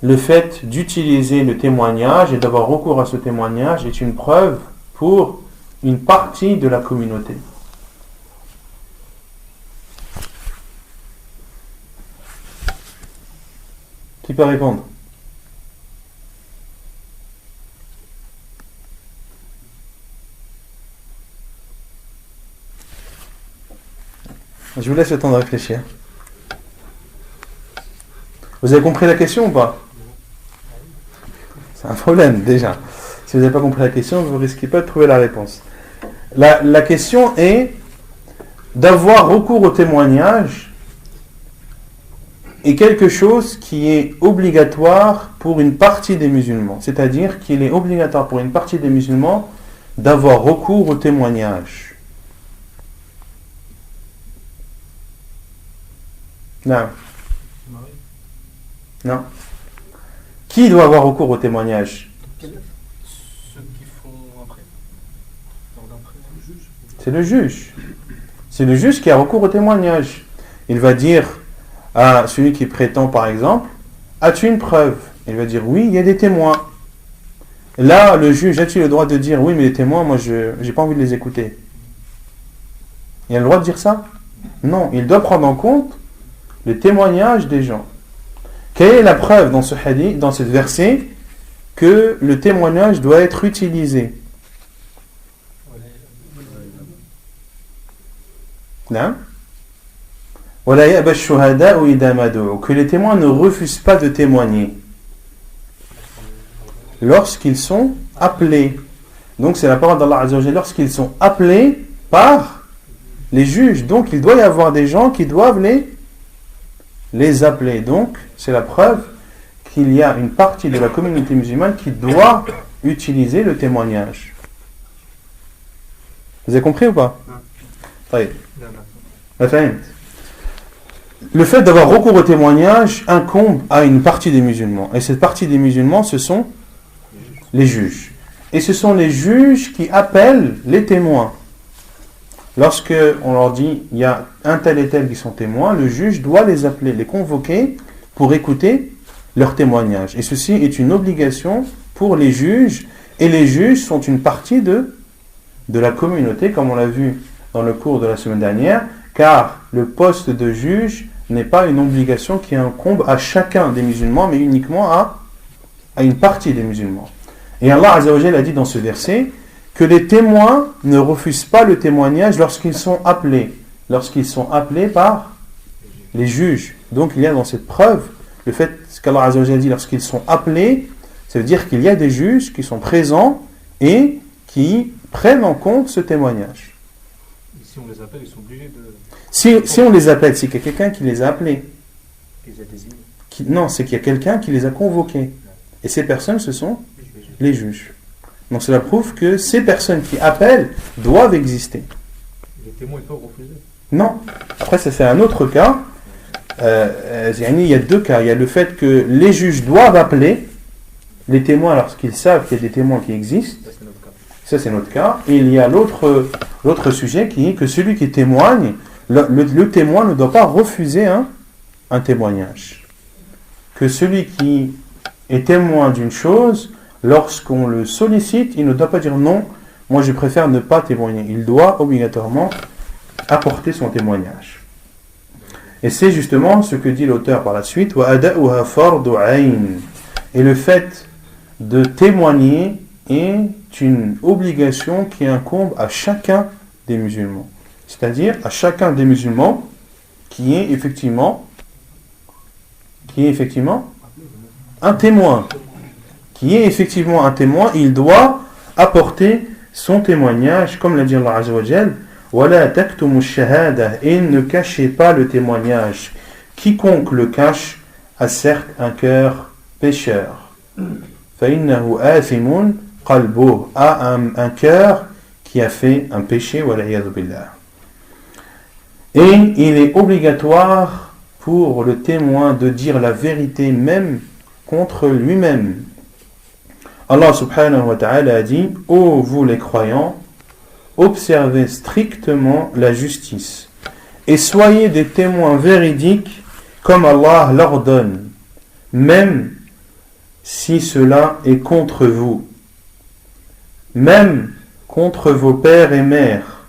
le fait d'utiliser le témoignage et d'avoir recours à ce témoignage est une preuve pour une partie de la communauté? Qui peut répondre? Je vous laisse le temps de réfléchir. Vous avez compris la question ou pas? C'est un problème déjà. Si vous n'avez pas compris la question, vous ne risquez pas de trouver la réponse. La question est d'avoir recours au témoignage est quelque chose qui est obligatoire pour une partie des musulmans. C'est-à-dire qu'il est obligatoire pour une partie des musulmans d'avoir recours au témoignage. Non. Non. Qui doit avoir recours au témoignage?
Ceux qui font après. Le juge.
C'est le juge. C'est le juge qui a recours au témoignage. Il va dire à celui qui prétend, par exemple, as-tu une preuve? Il va dire oui, il y a des témoins. Là, le juge a-t-il le droit de dire oui, mais les témoins, moi, je n'ai pas envie de les écouter? Il a le droit de dire ça? Non, il doit prendre en compte le témoignage des gens. Quelle est la preuve dans ce hadith, dans ce verset, que le témoignage doit être utilisé? Non? Que les témoins ne refusent pas de témoigner lorsqu'ils sont appelés. Donc c'est la parole d'Allah Azza wa Jalla, lorsqu'ils sont appelés par les juges. Donc il doit y avoir des gens qui doivent les appeler. Donc c'est la preuve qu'il y a une partie de la communauté musulmane qui doit utiliser le témoignage. Vous avez compris ou pas? Le fait d'avoir recours au témoignage incombe à une partie des musulmans. Et cette partie des musulmans, ce sont les juges. Et ce sont les juges qui appellent les témoins. Lorsque on leur dit, il y a un tel et tel qui sont témoins, le juge doit les appeler, les convoquer pour écouter leur témoignage. Et ceci est une obligation pour les juges. Et les juges sont une partie de la communauté, comme on l'a vu dans le cours de la semaine dernière, car le poste de juge n'est pas une obligation qui incombe à chacun des musulmans, mais uniquement à une partie des musulmans. Et Allah Azza wa Jalla a dit dans ce verset que les témoins ne refusent pas le témoignage lorsqu'ils sont appelés par les juges. Donc il y a dans cette preuve le fait qu'Allah Azza wa Jalla dit lorsqu'ils sont appelés, ça veut dire qu'il y a des juges qui sont présents et qui prennent en compte ce témoignage.
Si on les appelle, ils sont obligés de...
Si on les appelle, c'est qu'il y a quelqu'un qui les a appelés.
Ils a désigné.
Non, c'est qu'il y a quelqu'un qui les a convoqués. Et ces personnes, ce sont les juges. Donc cela prouve que ces personnes qui appellent doivent exister.
Les témoins, ils peuvent refuser.
Non. Après, ça c'est un autre cas. Il y a deux cas. Il y a le fait que les juges doivent appeler les témoins lorsqu'ils savent qu'il y a des témoins qui existent. Ça c'est notre cas. Et il y a l'autre sujet qui est que celui qui témoigne, le témoin ne doit pas refuser un témoignage. Que celui qui est témoin d'une chose, lorsqu'on le sollicite, il ne doit pas dire non, moi je préfère ne pas témoigner. Il doit obligatoirement apporter son témoignage. Et c'est justement ce que dit l'auteur par la suite. Et le fait de témoigner est une obligation qui incombe à chacun des musulmans. C'est-à-dire à chacun des musulmans qui est effectivement un témoin. Qui est effectivement un témoin, il doit apporter son témoignage, comme l'a dit Allah Azza wa Jal, وَلَا تَكْتُمُ الشَّهَادَةِ et ne cachez pas le témoignage. Quiconque le cache a certes un cœur pécheur. فَإِنَّهُ آثِمٌ قَلْبُهُ a un cœur qui a fait un péché, وَالْعِيَاذُ بِاللَّهِ. Et il est obligatoire pour le témoin de dire la vérité même contre lui-même. Allah subhanahu wa ta'ala a dit: ô vous les croyants, observez strictement la justice et soyez des témoins véridiques comme Allah l'ordonne, même si cela est contre vous, même contre vos pères et mères,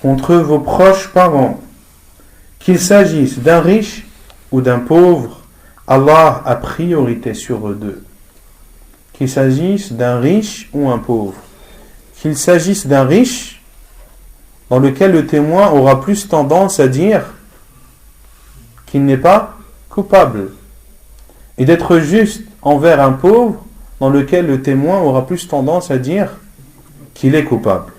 contre vos proches parents, qu'il s'agisse d'un riche ou d'un pauvre, Allah a priorité sur eux deux, qu'il s'agisse d'un riche ou un pauvre, qu'il s'agisse d'un riche dans lequel le témoin aura plus tendance à dire qu'il n'est pas coupable, et d'être juste envers un pauvre dans lequel le témoin aura plus tendance à dire qu'il est coupable.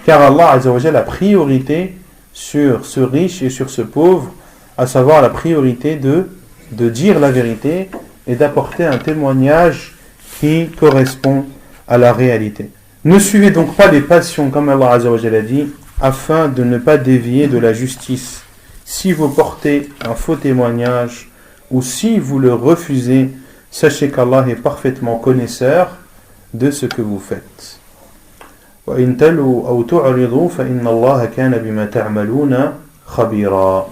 Car Allah Azza wa Jalla a priorité sur ce riche et sur ce pauvre, à savoir la priorité de dire la vérité et d'apporter un témoignage qui correspond à la réalité. Ne suivez donc pas les passions, comme Allah Azza wa Jalla dit, afin de ne pas dévier de la justice. Si vous portez un faux témoignage ou si vous le refusez, sachez qu'Allah est parfaitement connaisseur de ce que vous faites. وَإِن تَلُوا أَوْ تُعْرِضُوا فَإِنَّ اللَّهَ كَانَ بِمَا تَعْمَلُونَ خَبِيرًا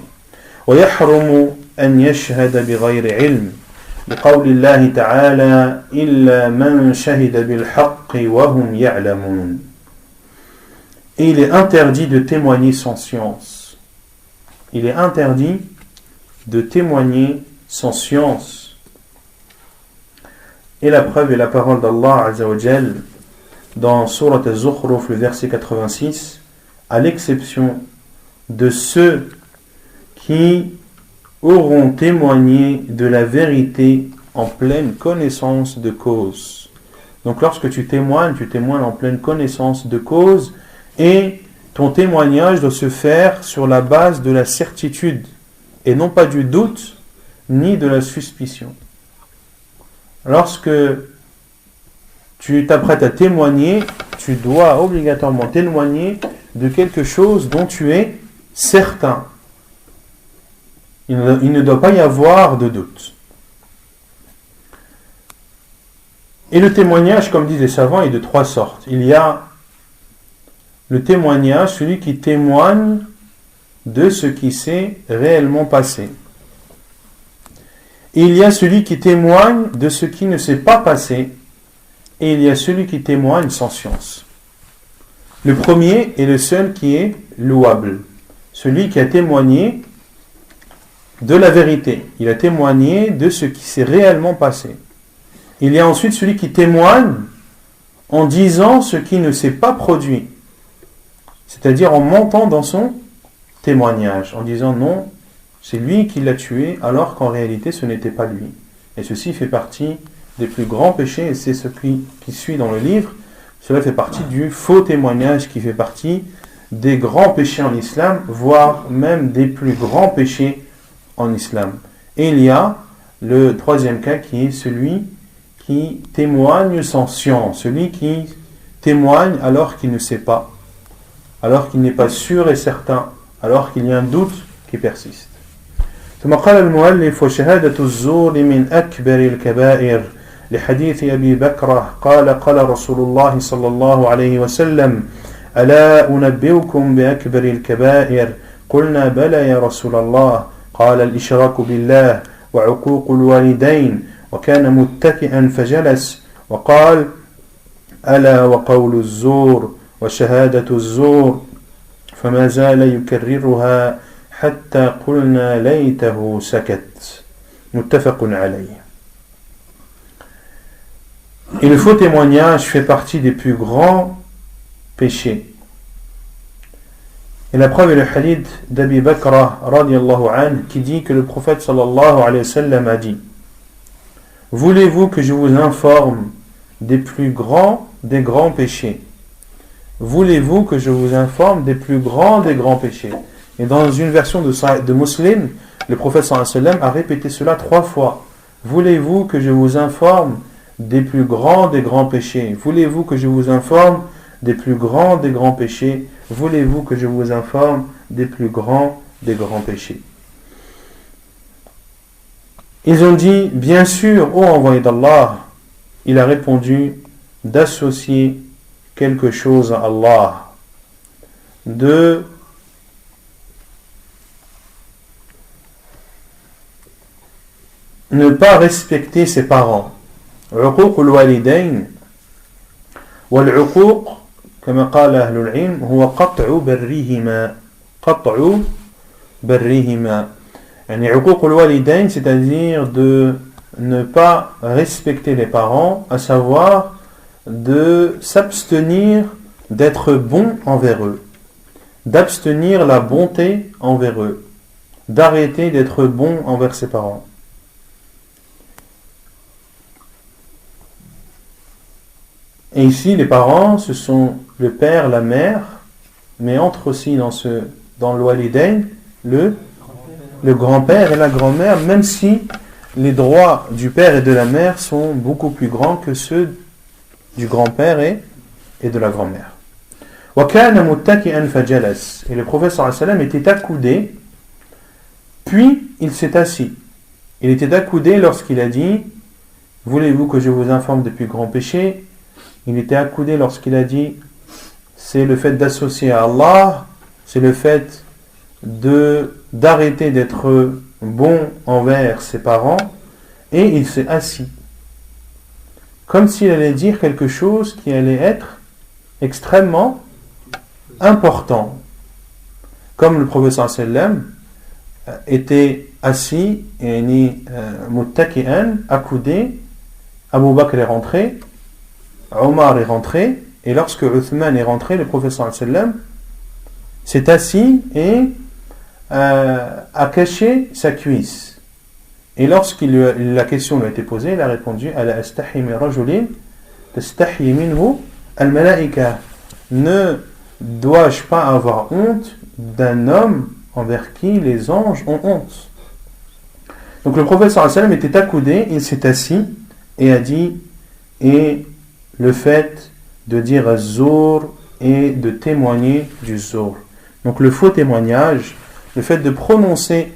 وَيَحْرُمُ أَنْ يَشْهَدَ بِغَيْرِ عِلْمٍ لقول الله تعالى إلا من شهد بالحق وهم يعلمون. Et il est interdit de témoigner sans science. Il est interdit de témoigner sans science. Et la preuve est la parole d'Allah Azza wa Jal dans Surat Al-Zukhruf, le verset 86, à l'exception de ceux qui auront témoigné de la vérité en pleine connaissance de cause. Donc lorsque tu témoignes en pleine connaissance de cause, et ton témoignage doit se faire sur la base de la certitude et non pas du doute ni de la suspicion. Lorsque tu t'apprêtes à témoigner, tu dois obligatoirement témoigner de quelque chose dont tu es certain. Il ne doit pas y avoir de doute. Et le témoignage, comme disent les savants, est de trois sortes. Il y a le témoignage, celui qui témoigne de ce qui s'est réellement passé. Et il y a celui qui témoigne de ce qui ne s'est pas passé. Et il y a celui qui témoigne sans science. Le premier est le seul qui est louable. Celui qui a témoigné de la vérité. Il a témoigné de ce qui s'est réellement passé. Il y a ensuite celui qui témoigne en disant ce qui ne s'est pas produit. C'est-à-dire en mentant dans son témoignage, en disant non, c'est lui qui l'a tué, alors qu'en réalité ce n'était pas lui. Et ceci fait partie des plus grands péchés, et c'est ce qui suit dans le livre. Cela fait partie du faux témoignage, qui fait partie des grands péchés en islam, voire même des plus grands péchés en islam. Et il y a le troisième cas qui est celui qui témoigne sans science, celui qui témoigne alors qu'il ne sait pas, alors qu'il n'est pas sûr et certain, alors qu'il y a un doute qui persiste. ثم قال المؤلف وشهادة الزور من أكبر الكبائر لحديث أبي بكرة قال رسول الله صلى الله عليه وسلم ألا أنبئكم بأكبر الكبائر قلنا بلى يا رسول الله قال الإشراك بالله وعقوق الوالدين وكان متكئا فجلس وقال ألا وقول الزور وشهادة الزور فما زال يكررها حتى قلنا ليته سكت متفق عليه. Et le faux témoignage fait partie des plus grands péchés. Et la preuve est le hadith d'Abi Bakra radiyallahu anhu qui dit que le prophète sallallahu alayhi wa sallam a dit: voulez-vous que je vous informe des plus grands des grands péchés? Voulez-vous que je vous informe des plus grands des grands péchés? Et dans une version de Muslim, le prophète sallallahu alayhi wa sallam a répété cela 3 fois. Voulez-vous que je vous informe des plus grands des grands péchés? Voulez-vous que je vous informe des plus grands des grands péchés? Voulez-vous que je vous informe des plus grands des grands péchés? Ils ont dit: bien sûr, ô envoyé d'Allah. Il a répondu: d'associer quelque chose à Allah, de ne pas respecter ses parents. عقوق الوالدين والعقوق كما قال أهل العلم هو قطع برهما Yani uququl walidain, c'est-à-dire de ne pas respecter les parents, à savoir de s'abstenir d'être bon envers eux, d'abstenir la bonté envers eux, d'arrêter d'être bon envers ses parents. Et ici, les parents, ce sont le père, la mère, mais entre aussi dans le walidain, le grand-père et la grand-mère, même si les droits du père et de la mère sont beaucoup plus grands que ceux du grand-père et de la grand-mère. وَكَانَ مُتَّكِئًا فَجَلَسَ. Et le prophète sallallahu alayhi wa sallam était accoudé, puis il s'est assis. Il était accoudé lorsqu'il a dit « Voulez-vous que je vous informe des plus grands péchés ?» Il était accoudé lorsqu'il a dit « C'est le fait d'associer à Allah, c'est le fait d'arrêter d'être bon envers ses parents. » Et il s'est assis. Comme s'il allait dire quelque chose qui allait être extrêmement important. Comme le prophète sallallahu alayhi wa sallam était assis, et muttaki'an, accoudé, Abu Bakr est rentré, Omar est rentré, et lorsque Uthman est rentré, le prophète sallallahu alayhi wa sallam s'est assis et a caché sa cuisse. Et lorsque la question lui a été posée, il a répondu Ala astahi min rajulin tastahi minhu al-malaika. Ne dois-je pas avoir honte d'un homme envers qui les anges ont honte? Donc le prophète sallallahu alayhi wa sallam était accoudé, il s'est assis et a dit, et le fait de dire az-zur et de témoigner du zur. Donc le faux témoignage, le fait de prononcer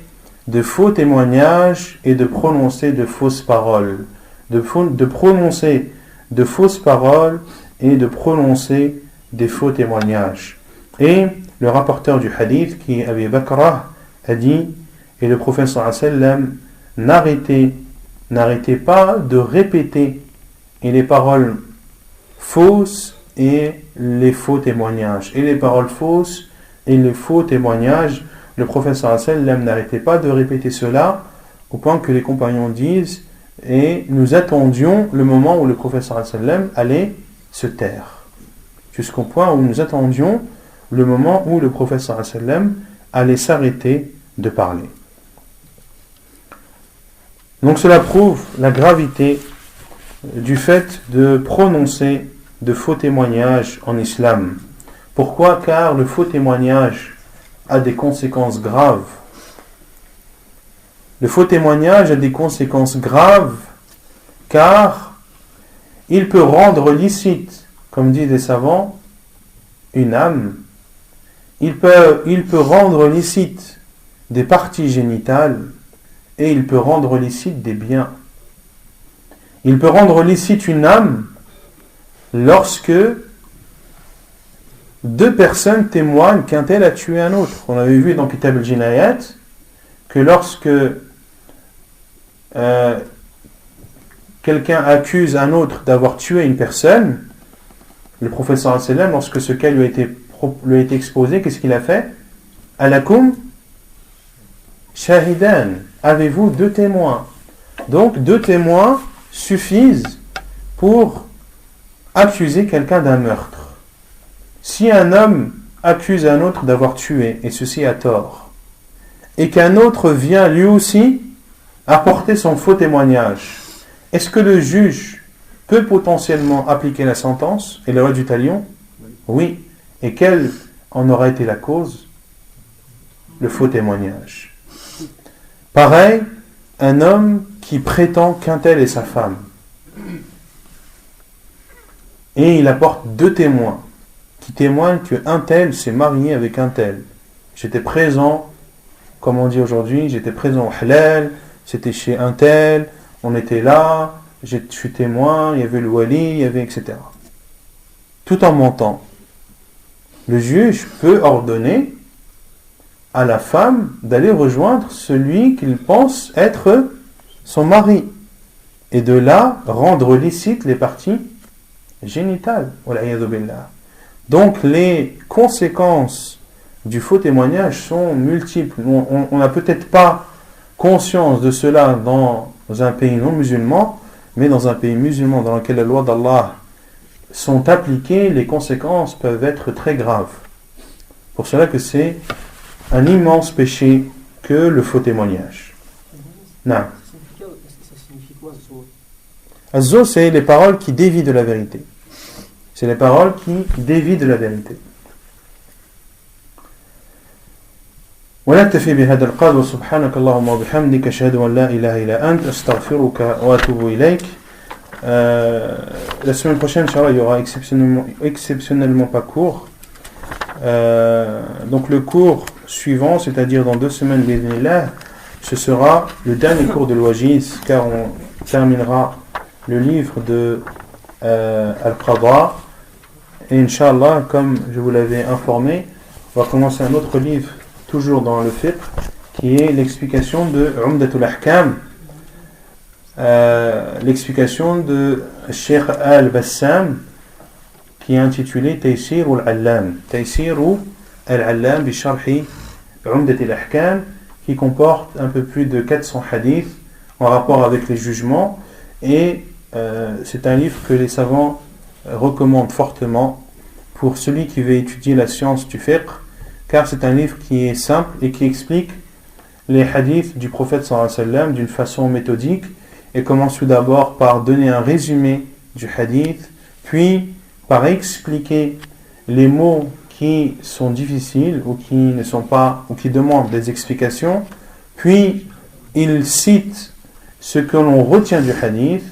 de faux témoignages et de prononcer de fausses paroles, de prononcer de fausses paroles et de prononcer des faux témoignages. Et le rapporteur du hadith, qui est Abi Bakrah, a dit, et le prophète sallallahu alayhi wa sallam n'arrêtez pas de répéter et les paroles fausses et les faux témoignages. Et les paroles fausses et les faux témoignages, le prophète sallallahu alayhi wa sallam n'arrêtait pas de répéter cela, au point que les compagnons disent, et nous attendions le moment où le prophète sallallahu alayhi wa sallam allait se taire. Jusqu'au point où nous attendions le moment où le prophète sallallahu alayhi wa sallam allait s'arrêter de parler. Donc cela prouve la gravité du fait de prononcer de faux témoignages en islam. Pourquoi? Car le faux témoignage a des conséquences graves. Le faux témoignage a des conséquences graves car il peut rendre licite, comme disent les savants, une âme. Il peut rendre licite des parties génitales et il peut rendre licite des biens. Il peut rendre licite une âme lorsque deux personnes témoignent qu'un tel a tué un autre. On avait vu dans Kitab al-Jinayat que lorsque quelqu'un accuse un autre d'avoir tué une personne, le prophète sallallahu alayhi wa sallam, lorsque ce cas lui a été exposé, qu'est-ce qu'il a fait? Alakum shahidan. Avez-vous deux témoins? Donc deux témoins suffisent pour accuser quelqu'un d'un meurtre. Si un homme accuse un autre d'avoir tué, et ceci à tort, et qu'un autre vient lui aussi apporter son faux témoignage, est-ce que le juge peut potentiellement appliquer la sentence et le roi du talion? Oui. Et quelle en aura été la cause? Le faux témoignage. Pareil, un homme qui prétend qu'un tel est sa femme. Et il apporte deux témoins qui témoignent qu'un tel s'est marié avec un tel. J'étais présent, comme on dit aujourd'hui, j'étais présent au halal, c'était chez un tel, on était là, je suis témoin, il y avait le wali, il y avait etc. Tout en mentant. Le juge peut ordonner à la femme d'aller rejoindre celui qu'il pense être son mari et de là rendre licite les parties génitales. Donc les conséquences du faux témoignage sont multiples. On n'a peut-être pas conscience de cela dans un pays non musulman, mais dans un pays musulman dans lequel les lois d'Allah sont appliquées, les conséquences peuvent être très graves. Pour cela que c'est un immense péché que le faux témoignage. Non.
Ça signifie quoi, Zoul?
Az-Zul, c'est les paroles qui dévient de la vérité. C'est les paroles qui dévient de la vérité. ونكتفي بهذا القدر وسبحانك اللهم وبحمدك أشهد أن لا إله إلا أنت أستغفرك وأتوب إليك. La semaine prochaine, Inch'Allah, il y aura exceptionnellement pas court. Donc le cours suivant, c'est-à-dire dans 2 semaines, bi'idhnillah, ce sera le dernier cours de l'Wajiz, car on terminera le livre de Al-Qadha. Et Inch'Allah, comme je vous l'avais informé, on va commencer un autre livre, toujours dans le fiqh, qui est l'explication de Umdatul Ahkam, l'explication de Cheikh Al-Bassam, qui est intitulé Taysir al-Allam. Taysir al-Allam bi Sharhi Umdatul Ahkam, qui comporte un peu plus de 400 hadiths en rapport avec les jugements. Et c'est un livre que les savants recommandent fortement pour celui qui veut étudier la science du fiqh, car c'est un livre qui est simple et qui explique les hadiths du prophète sallallahu alayhi wa sallam d'une façon méthodique, et commence tout d'abord par donner un résumé du hadith, puis par expliquer les mots qui sont difficiles ou qui ne sont pas, ou qui demandent des explications, puis il cite ce que l'on retient du hadith,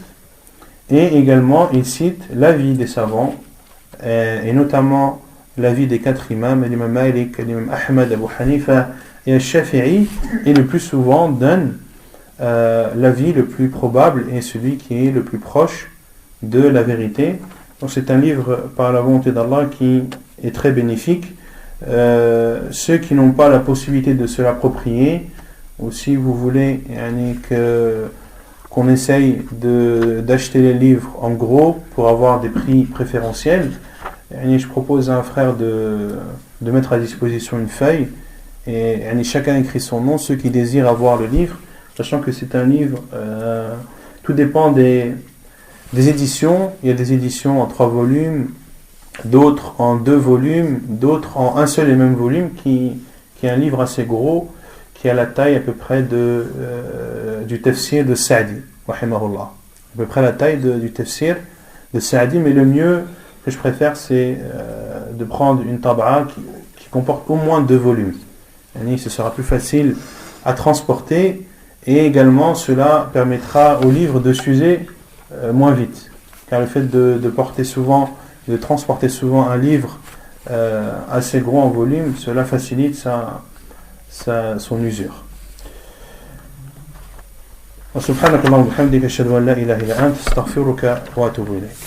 et également il cite l'avis des savants, et notamment l'avis des 4 imams, l'imam Malik, l'imam Ahmad, Abu Hanifa et Al-Shafi'i, et le plus souvent donne l'avis le plus probable et celui qui est le plus proche de la vérité. Donc c'est un livre par la volonté d'Allah qui est très bénéfique. Ceux qui n'ont pas la possibilité de se l'approprier, ou si vous voulez qu'on essaye d'acheter les livres en gros pour avoir des prix préférentiels, je propose à un frère de mettre à disposition une feuille, et chacun écrit son nom, ceux qui désirent avoir le livre, sachant que c'est un livre, tout dépend des éditions. Il y a des éditions en 3 volumes, d'autres en 2 volumes, d'autres en un seul et même volume, qui est un livre assez gros, qui a la taille à peu près du tafsir de Sa'di, rahimahullah. À peu près la taille du tafsir de Sa'di, mais le mieux que je préfère, c'est de prendre une taba'a qui comporte au moins 2 volumes. Ce sera plus facile à transporter, et également cela permettra au livre de s'user moins vite, car le fait de transporter souvent un livre assez gros en volume, cela facilite son usure. Subhanakallahumma wa bihamdika ashhadu an la ilaha illa anta astaghfiruka wa atubu ilayk.